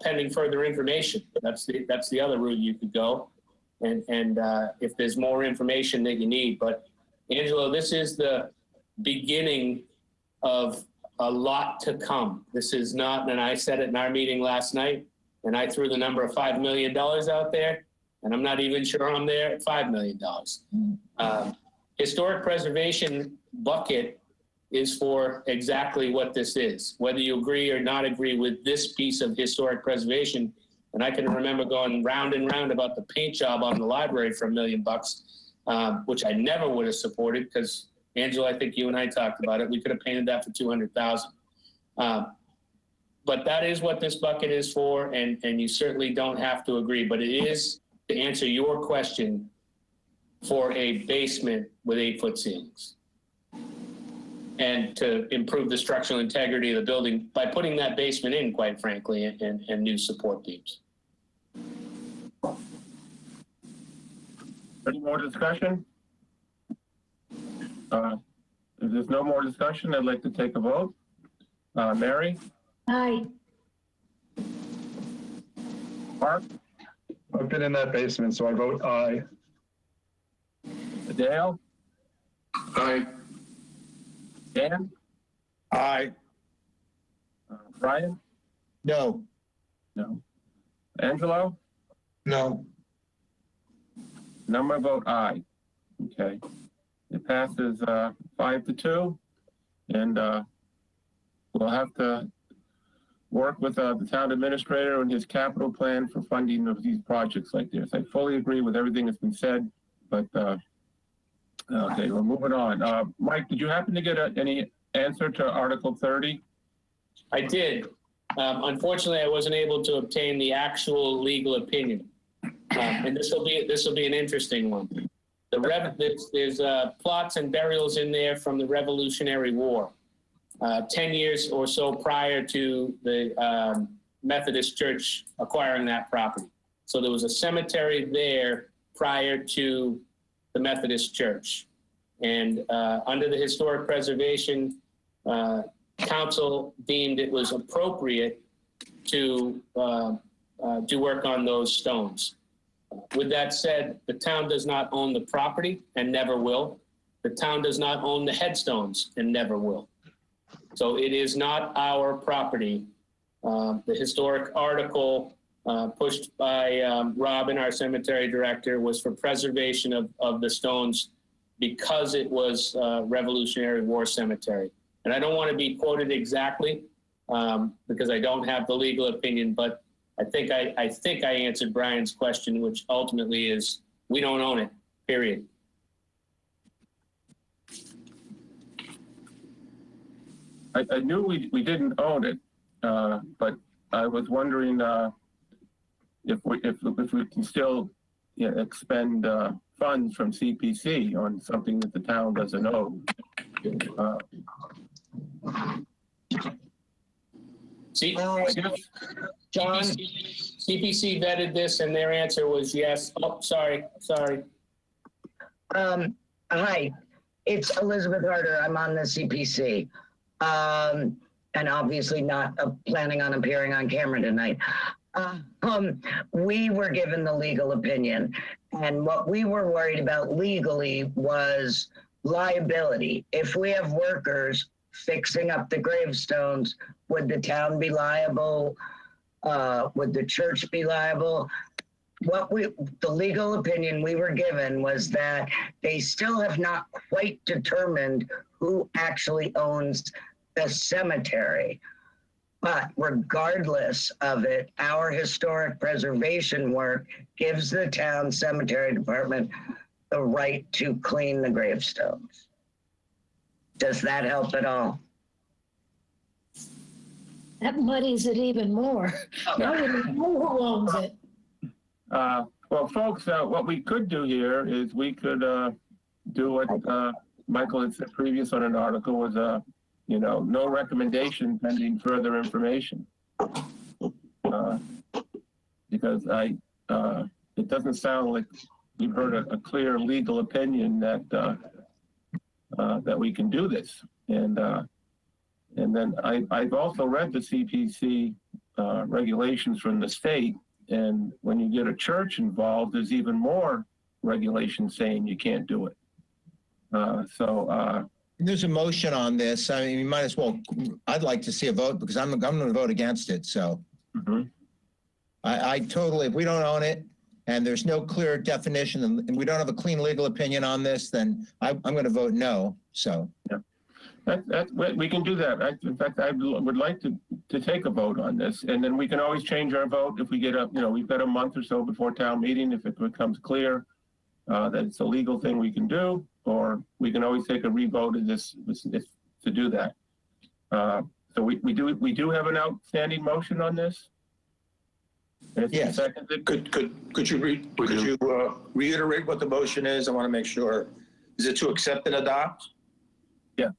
pending further information. That's the other route you could go. And if there's more information that you need. But Angelo, this is the beginning of a lot to come. This is not, and I said it in our meeting last night, and I threw the number of $5 million out there, and I'm not even sure I'm there at $5 million. Historic preservation bucket is for exactly what this is. Whether you agree or not agree with this piece of historic preservation, and I can remember going round and round about the paint job on the library for $1 million, which I never would have supported because, Angela, I think you and I talked about it. We could have painted that for $200,000. But that is what this bucket is for, and you certainly don't have to agree. But it is, to answer your question, for a basement with 8-foot ceilings. And to improve the structural integrity of the building by putting that basement in, quite frankly, and new support beams. Any more discussion? If there's no more discussion, I'd like to take a vote. Mary? Aye. Mark? I've been in that basement, so I vote aye. Dale? Aye. Dan? Aye. Brian? No. No. Angelo? No. Number vote aye. Okay. It passes 5-2, and we'll have to work with the town administrator and his capital plan for funding of these projects like this. I fully agree with everything that's been said, but okay, we're moving on. Mike, did you happen to get any answer to Article 30? I did. Unfortunately, I wasn't able to obtain the actual legal opinion. And this will be an interesting one. There's plots and burials in there from the Revolutionary War, 10 years or so prior to the Methodist Church acquiring that property. So there was a cemetery there prior to the Methodist Church. And under the Historic Preservation Council deemed it was appropriate to do work on those stones. With that said, the town does not own the property and never will. The town does not own the headstones and never will. So it is not our property. The historic article pushed by Robin, our cemetery director, was for preservation of the stones because it was a Revolutionary War cemetery. And I don't want to be quoted exactly because I don't have the legal opinion, but I think I answered Brian's question, which ultimately is we don't own it, period. I knew we didn't own it, but I was wondering if we can still expend funds from CPC on something that the town doesn't own. See, John, CPC vetted this and their answer was yes. Oh, sorry. Hi, it's Elizabeth Harder. I'm on the CPC. And obviously not planning on appearing on camera tonight. We were given the legal opinion, and what we were worried about legally was liability. If we have workers fixing up the gravestones, would the town be liable? Would the church be liable? The legal opinion we were given was that they still have not quite determined who actually owns the cemetery. But regardless of it, our historic preservation work gives the town cemetery department the right to clean the gravestones. Does that help at all? That muddies it even more. Now we don't know who owns it. Well, folks, what we could do here is we could do what Michael had said previous on an article was no recommendation pending further information. Because it doesn't sound like you've heard a clear legal opinion that we can do this. And then I've also read the CPC regulations from the state, and when you get a church involved, there's even more regulations saying you can't do it. There's a motion on this. I mean, you might as well, I'd like to see a vote because I'm going to vote against it. So I totally, if we don't own it and there's no clear definition and we don't have a clean legal opinion on this, then I'm going to vote no. So yeah, we can do that. In fact, I would like to take a vote on this, and then we can always change our vote if we get we've got a month or so before town meeting. If it becomes clear that it's a legal thing we can do, or we can always take a revote of this to do that. So we do have an outstanding motion on this. Yes. Could you reiterate what the motion is? I want to make sure. Is it to accept and adopt? Yeah.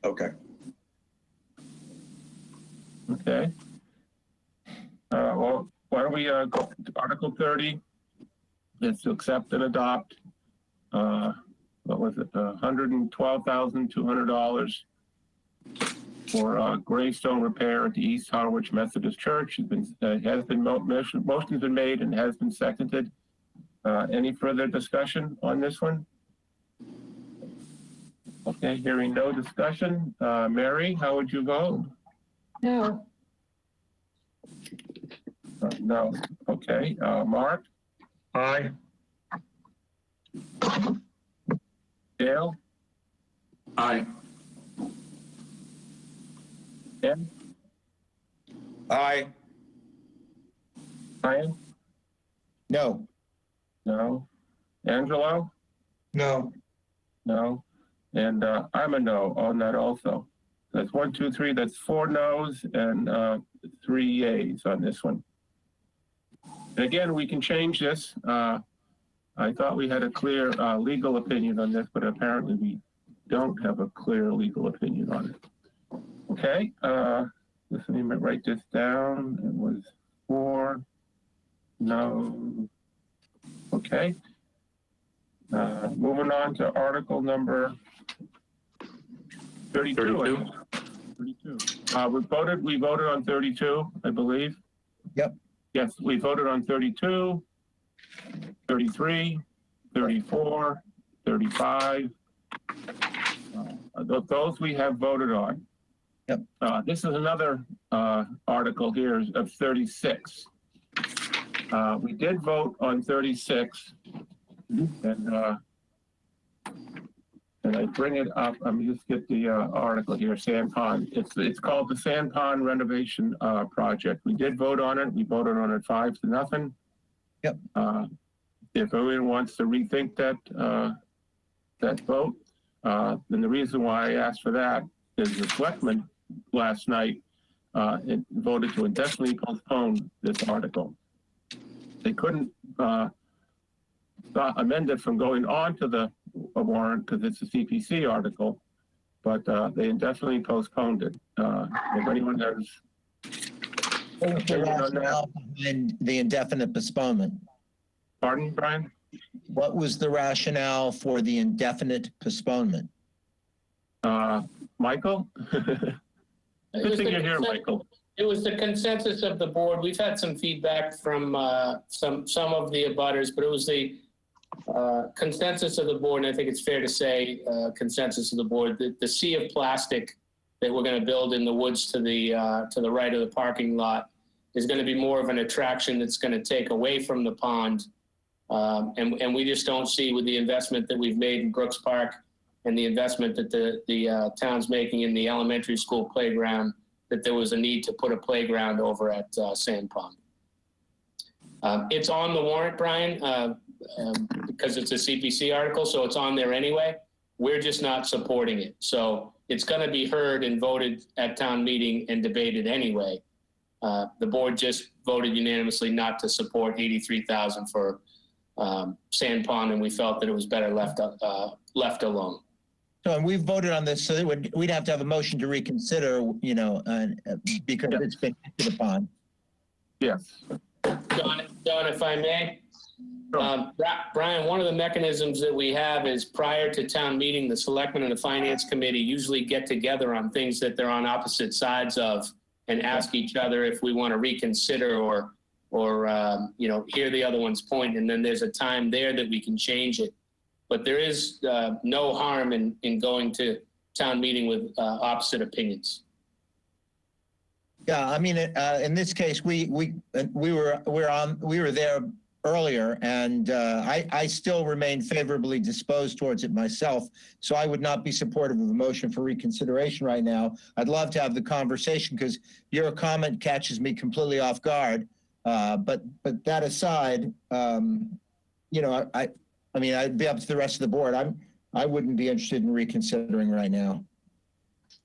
Okay. Okay. Well, why don't we go to Article 30? It's to accept and adopt. What was it? $112,200 for gravestone repair at the East Harwich Methodist Church. Motion's been made and has been seconded. Any further discussion on this one? Okay, hearing no discussion. Mary, how would you vote? No. No. Okay. Mark? Aye. Dale? Aye. Ken? Aye. Brian? no. No. Angelo? No. No. And I'm a no on that also. That's 1, 2, 3. That's 4 no's and 3 yays on this one. And again, we can change this. I thought we had a clear legal opinion on this, but apparently we don't have a clear legal opinion on it. Okay, let me write this down. It was 4 no. Okay. Moving on to article number 32. 32. We voted on 32, I believe. Yep. Yes, we voted on 32, 33, 34, 35. Those we have voted on. Yep. This is another article here of 36. We did vote on 36, and I bring it up. Let me just get the article here. Sand Pond. It's called the Sand Pond renovation project. We did vote on it. We voted on it 5-0. Yep. If anyone wants to rethink that vote, then the reason why I asked for that is the selectmen last night voted to indefinitely postpone this article. They couldn't amend it from going on to the warrant because it's a CPC article, but they indefinitely postponed it. If anyone has The rationale behind the indefinite postponement. Pardon, Brian? What was the rationale for the indefinite postponement? Michael? Good thing you're here, Michael. It was the consensus of the board. We've had some feedback from some of the abutters, but it was the consensus of the board, and I think it's fair to say consensus of the board, that the sea of plastic that we're going to build in the woods to the right of the parking lot is going to be more of an attraction that's going to take away from the pond. And we just don't see, with the investment that we've made in Brooks Park and the investment that the town's making in the elementary school playground, that there was a need to put a playground over at Sand Pond. It's on the warrant, Brian, because it's a CPC article, so it's on there anyway. We're just not supporting it. So it's going to be heard and voted at town meeting and debated anyway. The board just voted unanimously not to support $83,000 for Sand Pond, and we felt that it was better left alone. So, and we've voted on this, so we'd have to have a motion to reconsider, because it's been acted upon. Yes. Don, if I may. Brian, one of the mechanisms that we have is prior to town meeting, the selectmen and the finance committee usually get together on things that they're on opposite sides of and ask each other if we want to reconsider or hear the other one's point. And then there's a time there that we can change it. But there is no harm in going to town meeting with opposite opinions. Yeah, I mean, in this case, we were there earlier, and I still remain favorably disposed towards it myself. So I would not be supportive of a motion for reconsideration right now. I'd love to have the conversation because your comment catches me completely off guard. But that aside, I mean, I'd be up to the rest of the board. I wouldn't be interested in reconsidering right now.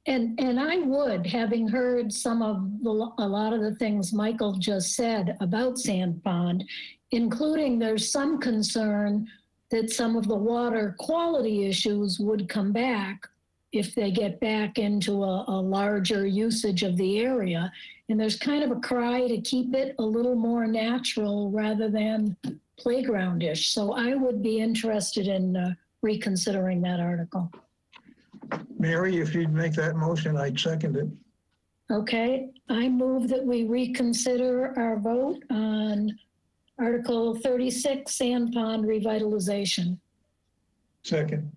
And I would, having heard a lot of the things Michael just said about Sand Pond, including there's some concern that some of the water quality issues would come back if they get back into a larger usage of the area. And there's kind of a cry to keep it a little more natural rather than playgroundish. So I would be interested in reconsidering that article. Mary, if you'd make that motion, I'd second it. Okay, I move that we reconsider our vote on Article 36, Sand Pond revitalization. Second.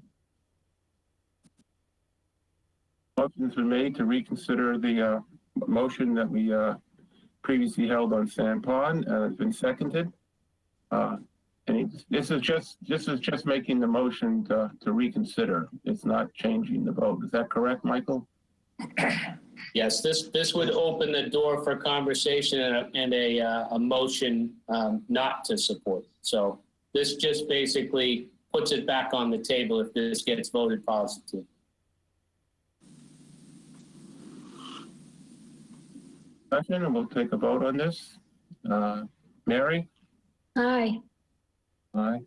Motion's been made to reconsider the motion that we previously held on Sand Pond. It's been seconded. And this is just making the motion to reconsider. It's not changing the vote. Is that correct, Michael? Yes, this would open the door for conversation and a motion not to support. So this just basically puts it back on the table if this gets voted positive. discussion, and we'll take a vote on this. Mary? Aye. Aye.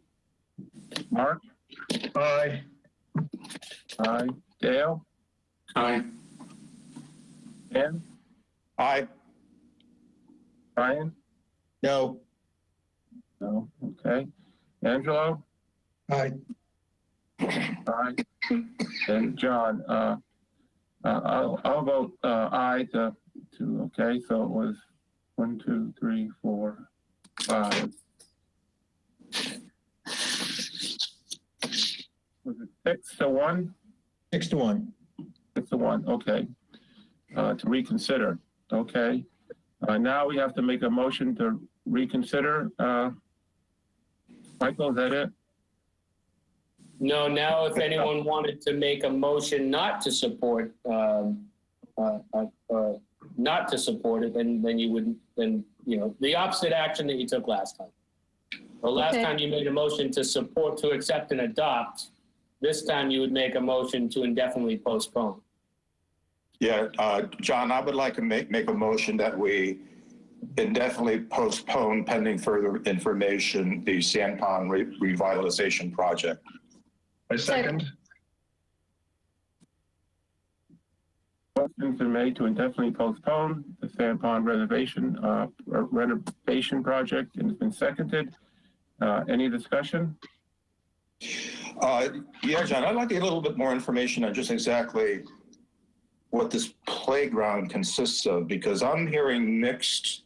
Mark? Aye. Aye. Dale? Aye. Dan? Aye. Brian? No, No. Okay. Angelo? Aye. Aye. And John, I'll vote aye to, okay, so it was 1, 2, 3, 4, 5. Was it 6-1? 6-1. 6-1, okay. To reconsider, okay. Now we have to make a motion to reconsider. Michael, is that it? No, now if anyone wanted to make a motion not to support, not to support it, then you would, the opposite action that you took last time. Well, last Okay. time you made a motion to support, to accept and adopt. This time you would make a motion to indefinitely postpone. Yeah, John, I would like to make a motion that we indefinitely postpone pending further information, the Sand Pond revitalization project. I second. Motion's been made to indefinitely postpone the Sand Pond renovation project, and it's been seconded. Any discussion? Yeah, John, I'd like to get a little bit more information on just exactly what this playground consists of, because I'm hearing mixed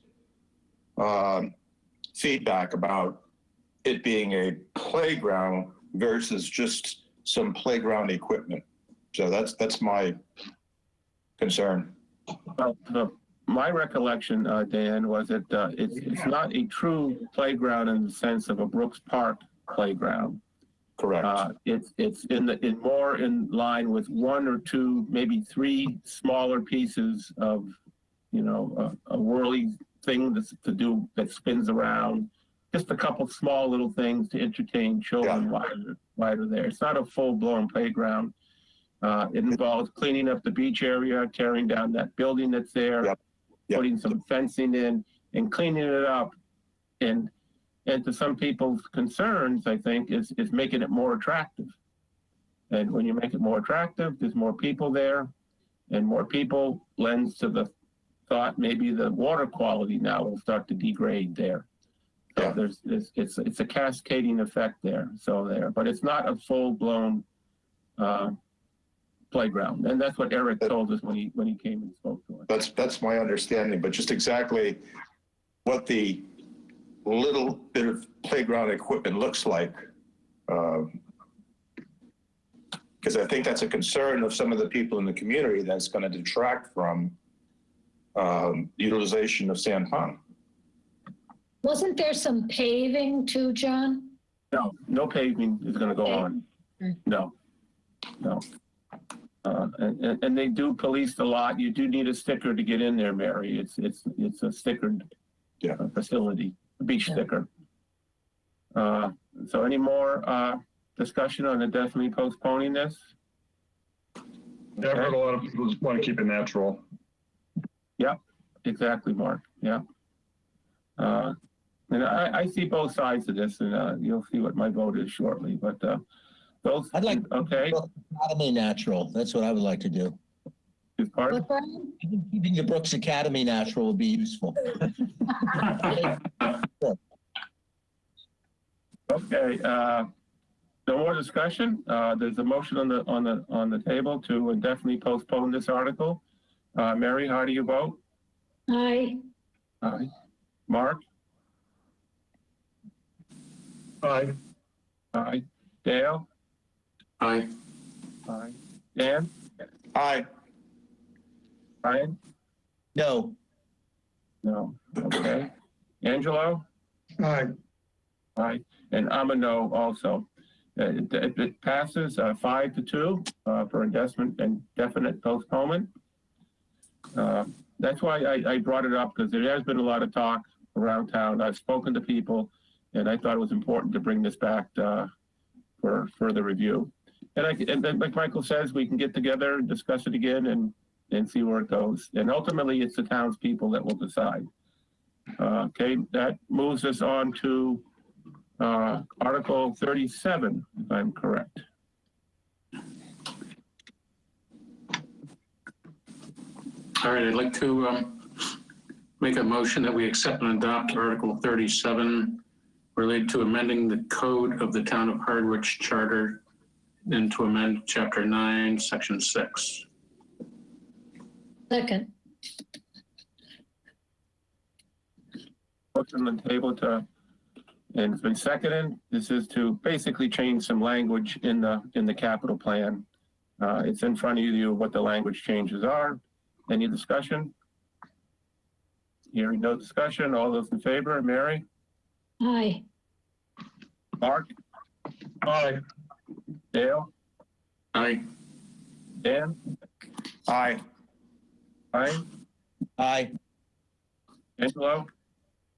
feedback about it being a playground versus just some playground equipment. So that's my concern. Well, my recollection, Dan, was that it's not a true playground in the sense of a Brooks Park playground. Correct. It's more in line with 1 or 2, maybe 3 smaller pieces of, a whirly thing to do that spins around. Just a couple small little things to entertain children while they're there. It's not a full-blown playground. It involves cleaning up the beach area, tearing down that building that's there, Yep. putting some fencing in, and cleaning it up. And to some people's concerns, I think, is making it more attractive. And when you make it more attractive, there's more people there, and more people lends to the thought maybe the water quality now will start to degrade there. So it's a cascading effect there. But it's not a full-blown playground, and that's what Eric told us when he came and spoke to us. That's my understanding, but just exactly what the little bit of playground equipment looks like, because I think that's a concern of some of the people in the community that's going to detract from utilization of Sand Pond. Wasn't there some paving too, John? No paving is going to go on. No. And they do police the lot. You do need a sticker to get in there, Mary. It's a stickered facility, a beach sticker. So any more discussion on indefinitely postponing this? Yeah, I've heard a lot of people just want to keep it natural. Yeah, exactly, Mark. Yeah. And I see both sides of this, and you'll see what my vote is shortly. But those, I'd like okay. Academy natural. That's what I would like to do. Pardon? What, Brian? I think keeping the Brooks Academy natural would be useful. Okay. No more discussion. There's a motion on the table to indefinitely postpone this article. Mary, how do you vote? Aye. Aye. Mark? Aye. Aye. Dale? Aye. Aye. Dan? Aye. Brian? No, No. Okay. Angelo? Aye. Aye. And I'm a no also. It passes 5-2 for indefinite postponement. That's why I brought it up, because there has been a lot of talk around town. I've spoken to people, and I thought it was important to bring this back for further review. And then, like Michael says, we can get together and discuss it again and and see where it goes. And ultimately, it's the townspeople that will decide. Okay, that moves us on to Article 37, if I'm correct. All right, I'd like to make a motion that we accept and adopt Article 37 related to amending the code of the town of Harwich Charter and to amend Chapter 9, Section 6. Second. Motion on the table to, and it's been seconded. This is to basically change some language in the capital plan. It's in front of you what the language changes are. Any discussion? Hearing no discussion. All those in favor? Mary? Aye. Mark? Aye. Dale? Aye. Dan? Aye. Brian? Aye. Angelo?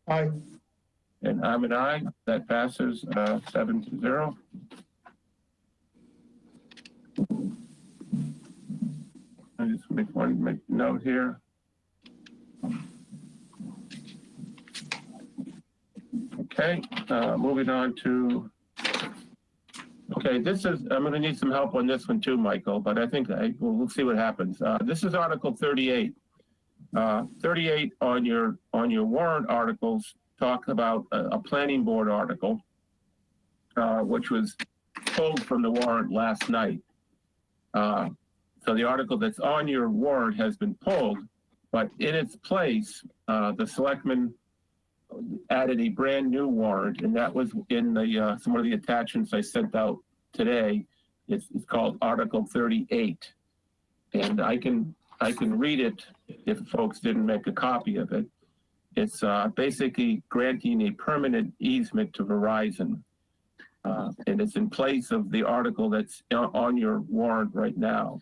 Aye. And I'm an aye. That passes 7-0. I just make note here. Okay, moving on to, okay, this is, I'm going to need some help on this one too, Michael, but I think we'll see what happens. This is Article 38. 38 on your warrant articles talk about a planning board article, which was pulled from the warrant last night. So the article that's on your warrant has been pulled, but in its place, the selectmen added a brand new warrant, and that was in the some of the attachments I sent out today. It's called Article 38, and I can read it if folks didn't make a copy of it. It's basically granting a permanent easement to Verizon, and it's in place of the article that's on your warrant right now.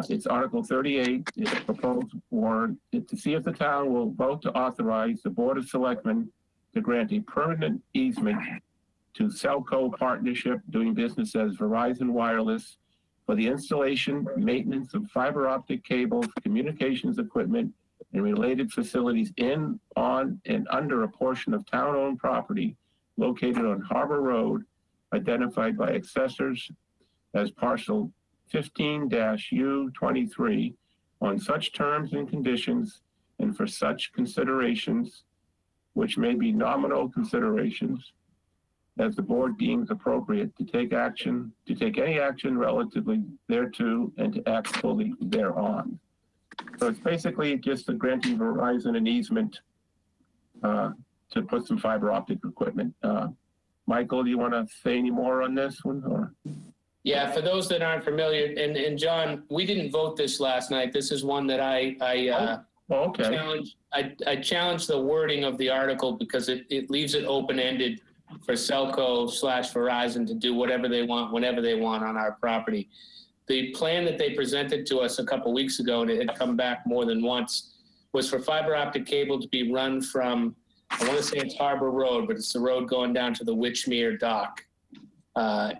It's Article 38, it's a proposed warrant, to see if the town will vote to authorize the Board of Selectmen to grant a permanent easement to Cellco Partnership doing business as Verizon Wireless for the installation, maintenance of fiber optic cables, communications equipment, and related facilities in, on, and under a portion of town-owned property located on Harbor Road, identified by assessors as parcel 15-U23 on such terms and conditions and for such considerations, which may be nominal considerations, as the board deems appropriate to take any action relatively thereto and to act fully thereon. So it's basically just granting Verizon an easement to put some fiber optic equipment. Michael, do you want to say any more on this one, or? Yeah, for those that aren't familiar, and John, we didn't vote this last night. This is one that I challenged the wording of the article because it leaves it open-ended for Cellco/Verizon to do whatever they want, whenever they want on our property. The plan that they presented to us a couple of weeks ago, and it had come back more than once, was for fiber optic cable to be run from, I want to say it's Harbor Road, but it's the road going down to the Witchmere Dock.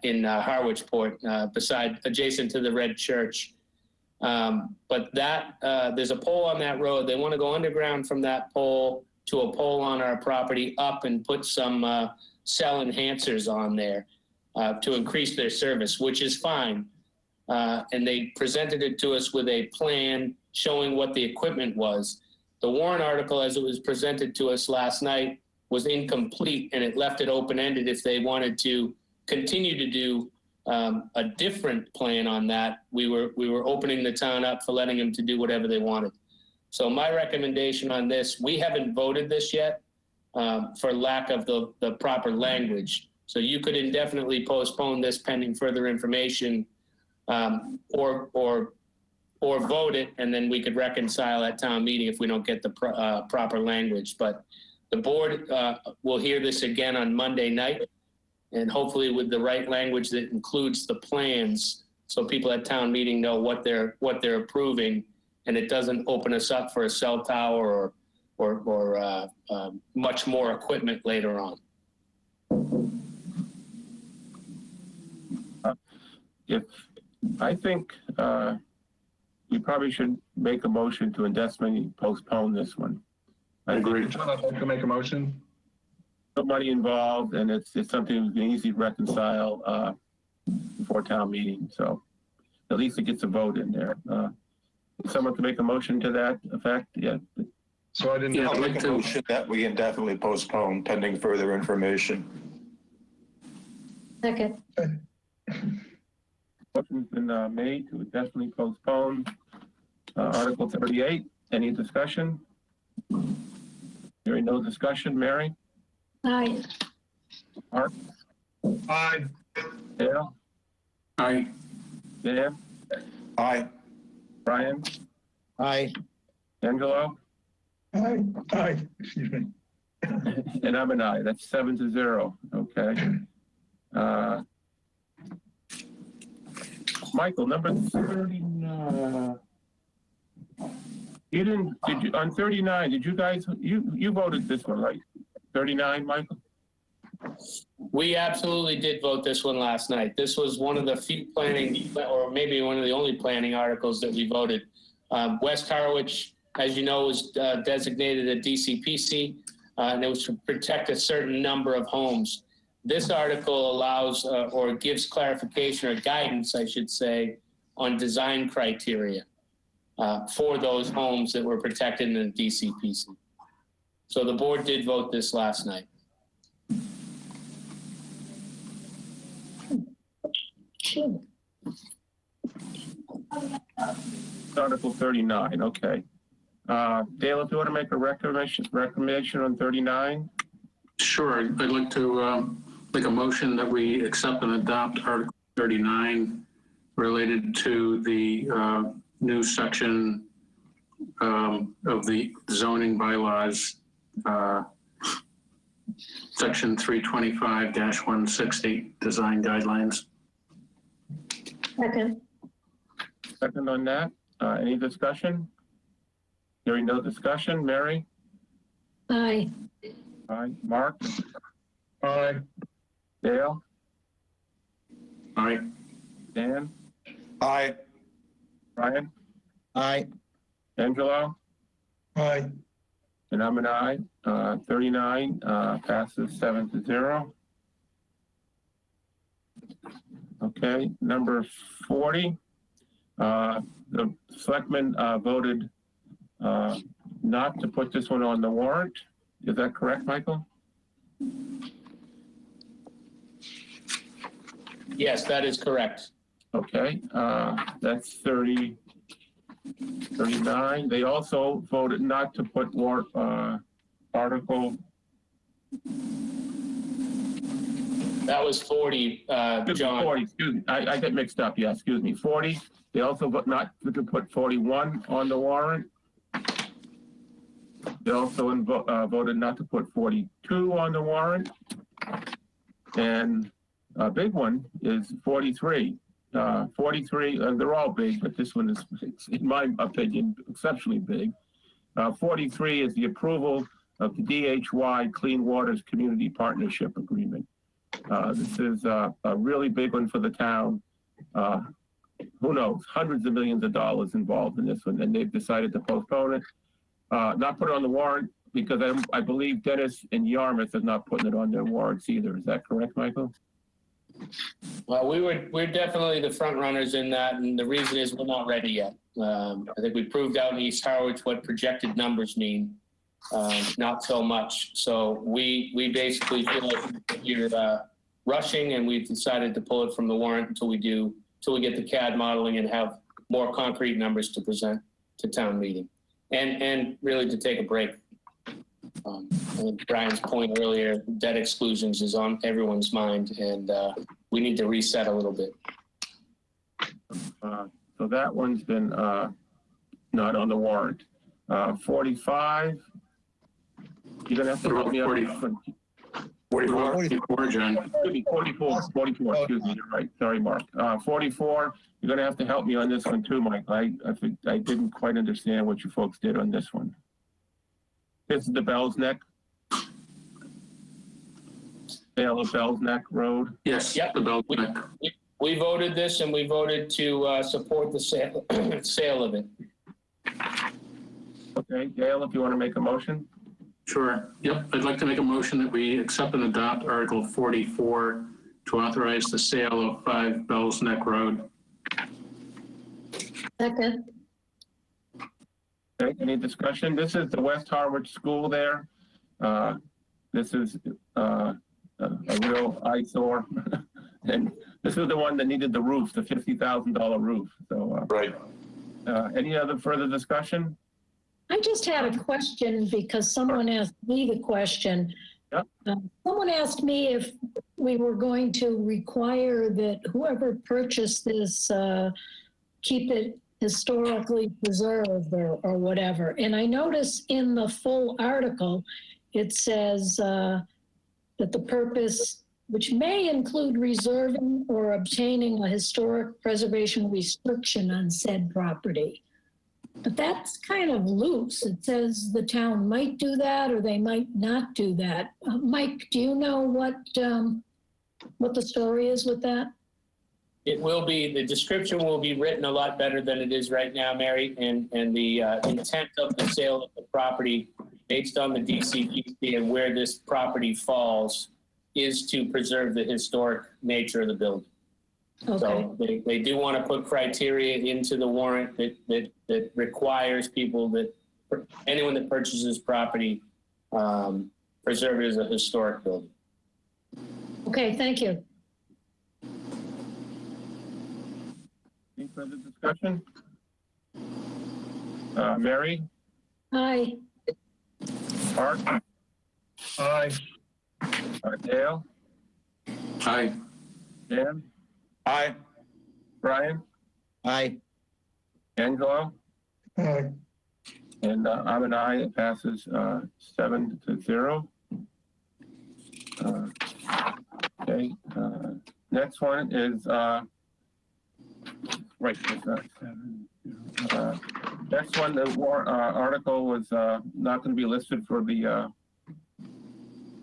In Harwich Port, adjacent to the Red Church. But there's a pole on that road. They want to go underground from that pole to a pole on our property up and put some cell enhancers on there to increase their service, which is fine. And they presented it to us with a plan showing what the equipment was. The warrant article, as it was presented to us last night, was incomplete, and it left it open-ended if they wanted to continue to do a different plan on that. We were opening the town up for letting them to do whatever they wanted. So my recommendation on this, we haven't voted this yet for lack of the proper language. So you could indefinitely postpone this pending further information, or vote it, and then we could reconcile at town meeting if we don't get the proper language. But the board will hear this again on Monday night, and hopefully with the right language that includes the plans, so people at town meeting know what they're approving, and it doesn't open us up for a cell tower or much more equipment later on. we probably should make a motion to indefinitely postpone this one. I agree. John, I'd like to make a motion. No money involved, and it's something that's easy to reconcile before town meeting. So at least it gets a vote in there. Someone can make a motion to that effect? Yeah. So I didn't. Yeah, I'll I'd make like a to, motion that we indefinitely postpone pending further information. Second. Motion's been made to indefinitely postpone Article 38. Any discussion? Hearing no discussion. Mary? Aye. Mark? Aye. Dale? aye. Dan? Aye. Brian? Aye. Angelo? Aye, aye, excuse me. And I'm an aye. That's 7-0. Okay. Michael, number 39. On 39, did you guys, you voted this one, right? 39, Michael? We absolutely did vote this one last night. This was one of the few planning, or maybe one of the only planning articles that we voted. West Harwich, as you know, was designated a DCPC, and it was to protect a certain number of homes. This article allows or gives clarification or guidance, I should say, on design criteria for those homes that were protected in the DCPC. So the board did vote this last night. Sure. Article 39, okay. Dale, if you want to make a recommendation on 39? Sure, I'd like to make a motion that we accept and adopt Article 39 related to the new section of the zoning bylaws, section 325-160, design guidelines. Second. Second on that. Any discussion? Hearing no discussion. Mary? Aye. Aye. Mark? Aye. Dale? Aye. Dan? Aye. Brian? Aye. Angelo? Aye, And I'm an aye. 39 passes 7-0. Okay, number 40. The selectmen voted not to put this one on the warrant. Is that correct, Michael? Yes, that is correct. Okay, that's 39. They also voted not to put article. That was 40, John. 40, excuse me. I get mixed up. Yeah, excuse me. 40. They also voted not to put 41 on the warrant. They also voted not to put 42 on the warrant. And a big one is 43. 43, they're all big, but this one is, in my opinion, exceptionally big. 43 is the approval of the DHY Clean Waters Community Partnership Agreement. This is a really big one for the town. Who knows, hundreds of millions of dollars involved in this one, and they've decided to postpone it, not put it on the warrant, because I believe Dennis and Yarmouth is not putting it on their warrants either. Is that correct, Michael? Well, we're definitely the front runners in that, and the reason is we're not ready yet. I think we proved out in East Harwich what projected numbers mean, not so much. So we basically feel like you're rushing, and we've decided to pull it from the warrant until we get the CAD modeling and have more concrete numbers to present to town meeting, and really to take a break. I think Brian's point earlier, debt exclusions is on everyone's mind, and we need to reset a little bit. So that one's been not on the warrant. 45, you're gonna have to help me out. 44, John. Excuse me, 44, excuse me, you're right. Sorry, Mark. 44, you're gonna have to help me on this one too, Mike. I think I didn't quite understand what you folks did on this one. This is the Bell's Neck. Sale of Bell's Neck Road. Yes, Yep. the Bell Neck. We voted this and we voted to support the sale of it. Okay, Gail, if you want to make a motion? Sure. Yep. I'd like to make a motion that we accept and adopt Article 44 to authorize the sale of 5 Bells Neck Road. Second. Okay, any discussion? This is the West Harwich School there. This is a real eyesore. And this is the one that needed the roof, the $50,000 roof. So, Right. any other further discussion? I just had a question because someone asked me the question. Yep. Someone asked me if we were going to require that whoever purchased this keep it historically preserved or whatever. And I notice in the full article, it says that the purpose, which may include reserving or obtaining a historic preservation restriction on said property. But that's kind of loose. It says the town might do that or they might not do that. Mike, do you know what the story is with that? It will be, the description will be written a lot better than it is right now, Mary, and the intent of the sale of the property based on the DCPC and where this property falls is to preserve the historic nature of the building. Okay. So they do want to put criteria into the warrant that requires people that, anyone that purchases property, preserve it as a historic building. Okay, thank you. Any further discussion? Mary? Aye. Mark? Aye. Dale? Aye. Dan? Aye. Brian? Aye. Angelo? Aye. And I'm an aye. It passes 7-0. Okay. Next one is right. Next one, the article was not going to be listed for the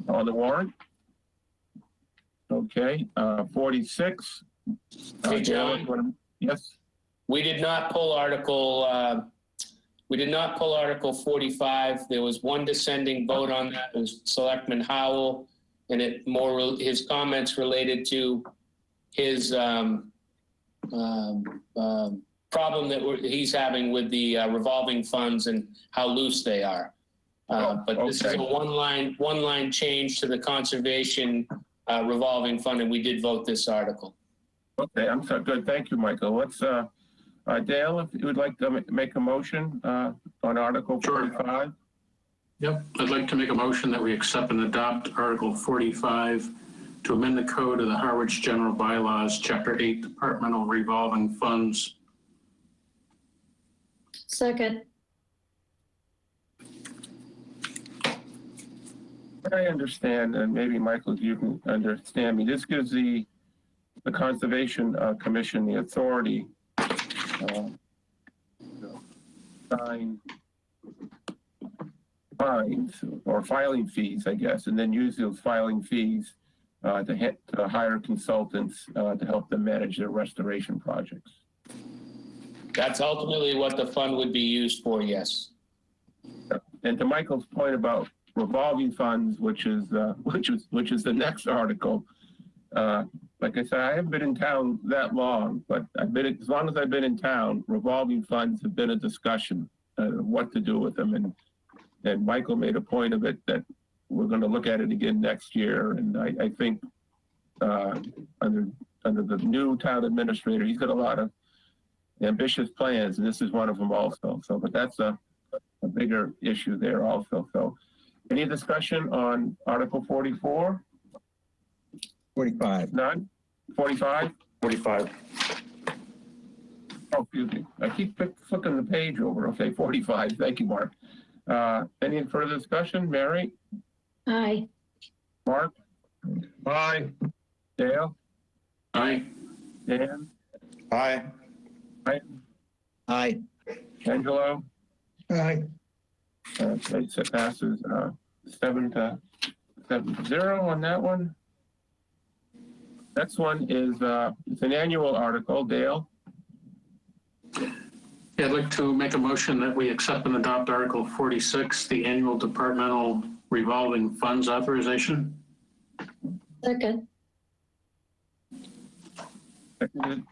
on the warrant. Okay. 46. Hey, John. Yes. We did not pull Article 45. There was one dissenting vote on that. It was Selectman Howell, and his comments related to his problem that he's having with the revolving funds and how loose they are. But this is a one line change to the conservation revolving fund, and we did vote this article. Okay, I'm so good. Thank you, Michael. Let's Dale, if you would like to make a motion on Article 45. Yep. I'd like to make a motion that we accept and adopt Article 45 to amend the code of the Harwich General Bylaws, Chapter 8, Departmental Revolving Funds. Second. I understand, and maybe Michael, you can understand me. This gives the Conservation Commission the authority to sign fines or filing fees, I guess, and then use those filing fees to hire consultants to help them manage their restoration projects. That's ultimately what the fund would be used for, yes. And to Michael's point about revolving funds, which is the next article. Like I said, I haven't been in town that long, but as long as I've been in town, revolving funds have been a discussion of what to do with them. And Michael made a point of it that we're going to look at it again next year. And I think under the new town administrator, he's got a lot of ambitious plans, and this is one of them also. So, but that's a bigger issue there also. So, any discussion on Article 44? 45. None? 45? 45. Oh, excuse me. I keep flipping the page over. Okay, 45. Thank you, Mark. Any further discussion? Mary? Aye. Mark? Aye. Dale? Aye. Dan? Aye. Aye. Angelo? Aye. Okay, so it passes 7-0 on that one. Next one is, it's an annual article. Dale? Yeah, I'd like to make a motion that we accept and adopt Article 46, the annual departmental revolving funds authorization. Second. Seconded.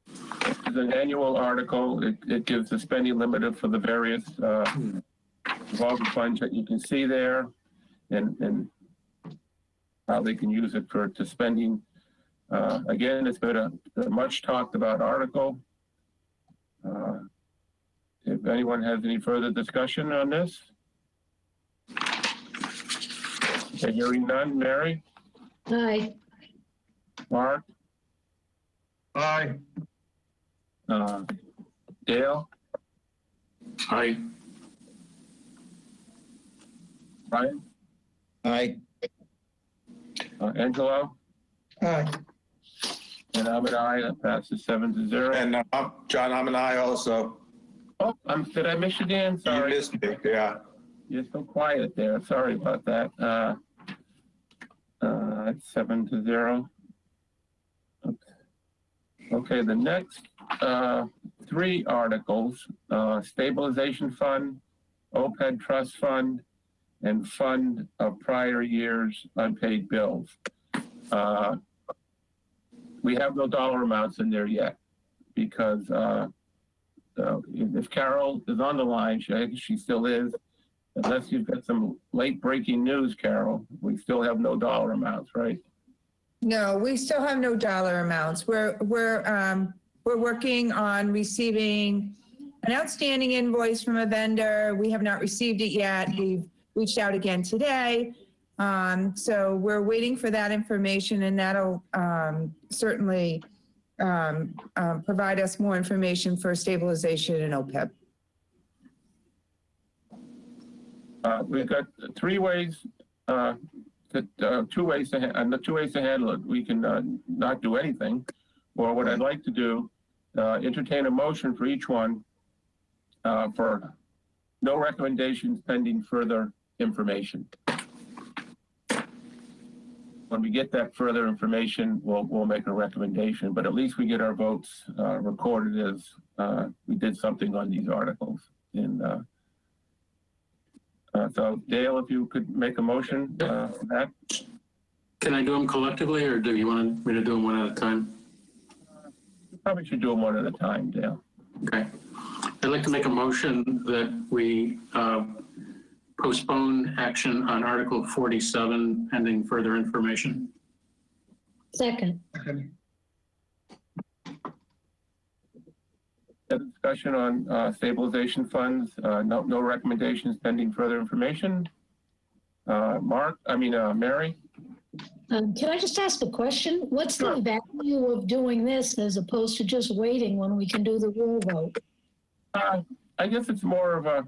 This is an annual article. It gives the spending limit for the various revolving funds that you can see there, and how they can use it to spending. Again, it's been a much talked about article. If anyone has any further discussion on this? Okay, hearing none. Mary? Aye. Mark? Aye. Dale? Aye. Brian? Aye. Angelo? Aye. And I'm an aye. That passes 7-0. And John, I'm an aye also. Oh, did I miss you, Dan? You Sorry. missed me, yeah. You're so quiet there. Sorry about that. It's 7-0. Okay, the next three articles, stabilization fund, oped trust fund, and fund of prior years unpaid bills. We have no dollar amounts in there yet because if Carol is on the line, she still is. Unless you've got some late breaking news, Carol, we still have no dollar amounts, right? No, we still have no dollar amounts. We're working on receiving an outstanding invoice from a vendor. We have not received it yet. We've reached out again today. So we're waiting for that information, and that'll certainly provide us more information for stabilization and OPEB. We've got two ways to handle it. We can not do anything, or what I'd like to do, entertain a motion for each one for no recommendations pending further information. When we get that further information, we'll make a recommendation, but at least we get our votes recorded as we did something on these articles. And so Dale, if you could make a motion for that. Can I do them collectively, or do you want me to do them one at a time? You probably should do them one at a time, Dale. Okay. I'd like to make a motion that we postpone action on Article 47 pending further information. Second. Discussion on stabilization funds. No recommendations pending further information. Mary? Can I just ask a question? What's the value of doing this as opposed to just waiting when we can do the roll vote? I guess it's more of a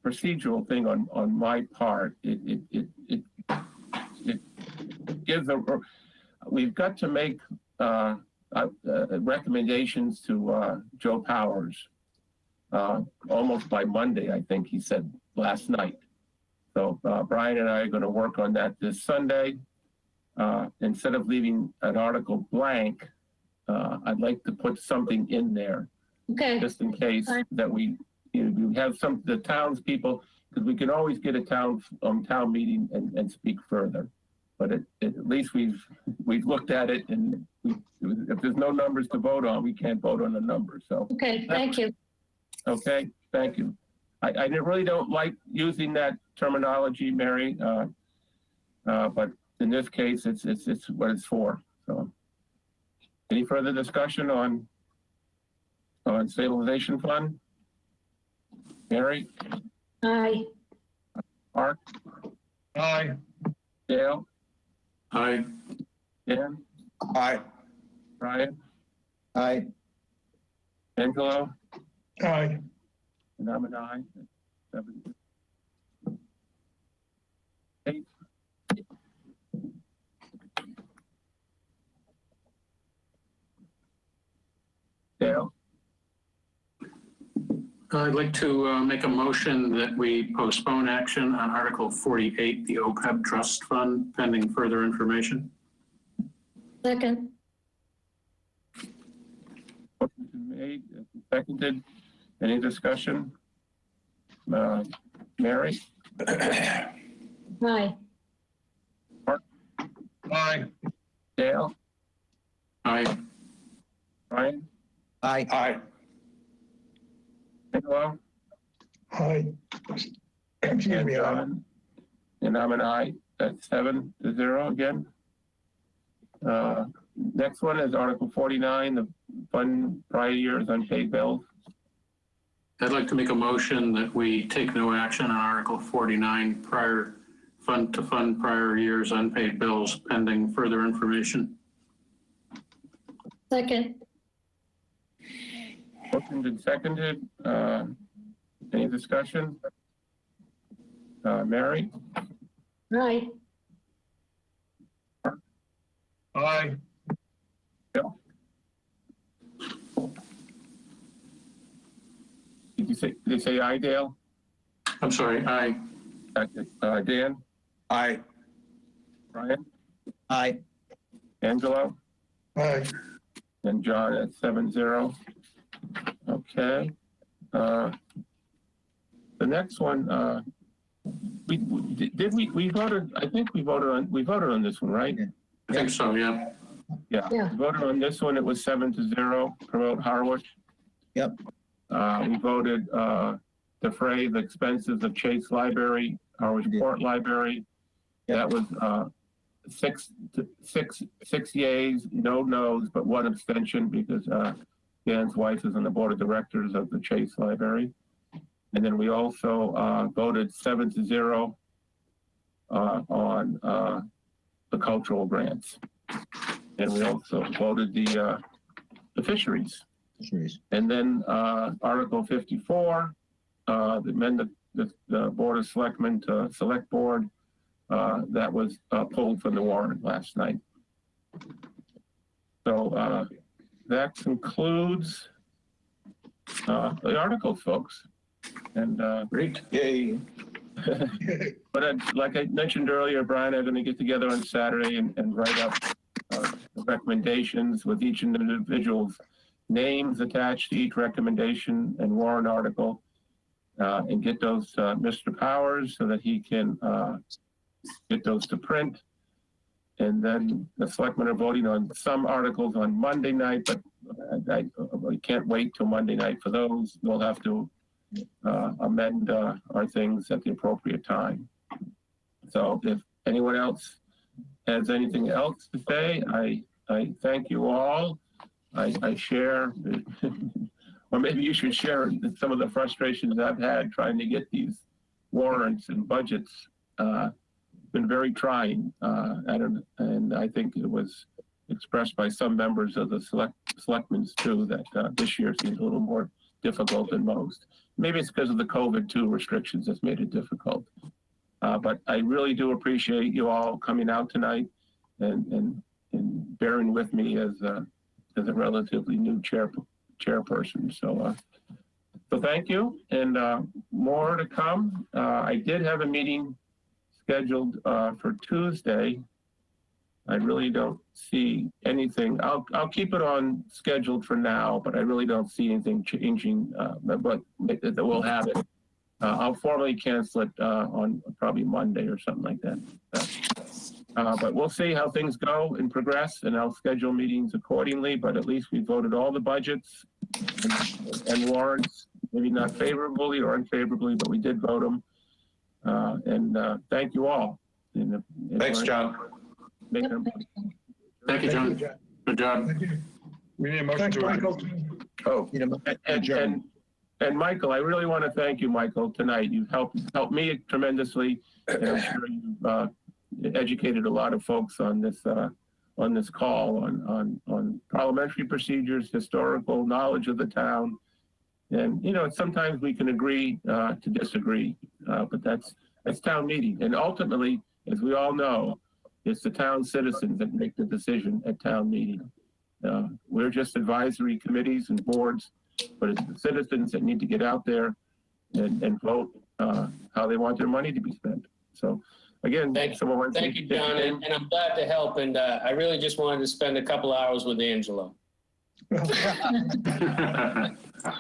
procedural thing on my part. It gives we've got to make recommendations to Joe Powers almost by Monday, I think he said last night. So Brian and I are going to work on that this Sunday. Instead of leaving an article blank, I'd like to put something in there, just in case that we have the townspeople, because we can always get a town meeting and speak further. But at least we've looked at it, and if there's no numbers to vote on, we can't vote on the numbers. So Thank you. Okay, thank you. I really don't like using that terminology, Mary, but in this case, it's what it's for. So, any further discussion on stabilization fund? Mary? Aye. Mark? Aye. Dale? Aye. Dan? Aye. Brian? Aye. Angelo? Aye. And I'm an aye. 7. 8. Dale? I'd like to make a motion that we postpone action on Article 48, the OPEB Trust Fund, pending further information. Second. Motion's been made, seconded. Any discussion? Mary? Aye. Aye. Dale? Aye. Brian? Aye. Aye. Nicola? Aye. Excuse And me, aye. John? And I'm an aye. That's 7-0 again. Next one is Article 49, the fund prior years unpaid bills. I'd like to make a motion that we take no action on Article 49, prior fund to fund prior years unpaid bills, pending further information. Second. Motion's been seconded. Any discussion? Mary? Aye. Aye. Did you say aye, Dale? I'm sorry, aye. Dan? Aye. Brian? Aye. Angelo? Aye. And John at 7-0. Okay. The next one, we voted, I think we voted on this one, right? I think so, yeah. Yeah. Yeah. We voted on this one, it was 7-0, promote Harwich. Yep. We voted, defray the expenses of Chase Library, Harwich Port Library. Yep. That was, six yays, no nos, but one abstention because Dan's wife is on the board of directors of the Chase Library. And then we also voted 7-0 on the cultural grants. And we also voted the fisheries. And then Article 54, amend the Board of Selectmen to Select Board. That was pulled from the warrant last night. So that concludes the articles, folks. And Great. Yay. but like I mentioned earlier, Brian, I'm going to get together on Saturday and write up the recommendations with each individual's names attached to each recommendation and warrant article, and get those to Mr. Powers so that he can get those to print. And then the selectmen are voting on some articles on Monday night, but we can't wait till Monday night for those. We'll have to amend our things at the appropriate time. So if anyone else has anything else to say, I thank you all. I share, or maybe you should share some of the frustrations I've had trying to get these warrants and budgets. Been very trying, and I think it was expressed by some members of the selectmen too, that this year seems a little more difficult than most. Maybe it's because of the COVID-2 restrictions that's made it difficult. But I really do appreciate you all coming out tonight and bearing with me as a relatively new chairperson. So thank you, and more to come. I did have a meeting scheduled for Tuesday. I really don't see anything. I'll keep it on scheduled for now, but I really don't see anything changing. But that we'll have it. I'll formally cancel it on probably Monday or something like that. But we'll see how things go and progress, and I'll schedule meetings accordingly. But at least we voted all the budgets and warrants, maybe not favorably or unfavorably, but we did vote them. And thank you all. Thanks, John. Thank you, John. Good job. We need a motion Thanks, to Michael. Oh, And Michael, I really want to thank you, Michael, tonight. You've helped me tremendously, and I'm sure you've educated a lot of folks on this call on parliamentary procedures, historical knowledge of the town. And sometimes we can agree to disagree, but that's town meeting. And ultimately, as we all know, it's the town citizens that make the decision at town meeting. We're just advisory committees and boards but it's the citizens that need to get out there and vote how they want their money to be spent. So again, Thank you, John, and I'm glad to help. And I really just wanted to spend a couple hours with Angelo.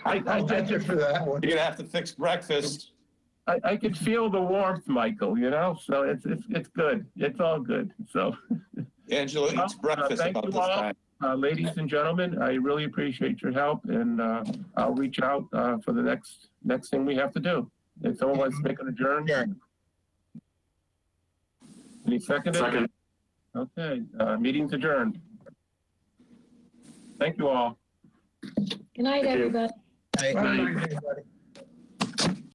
I'll get you for that one. You're gonna have to fix breakfast. I could feel the warmth, Michael, you know, so it's good. It's all good. So Angela eats breakfast thank about you this all. time. Ladies and gentlemen, I really appreciate your help, and I'll reach out for the next thing we have to do. If someone wants to make an adjourn. Any second? Second. Okay, meeting's adjourned. Thank you all. Good night, Thank you. everybody. Right. Bye, everybody.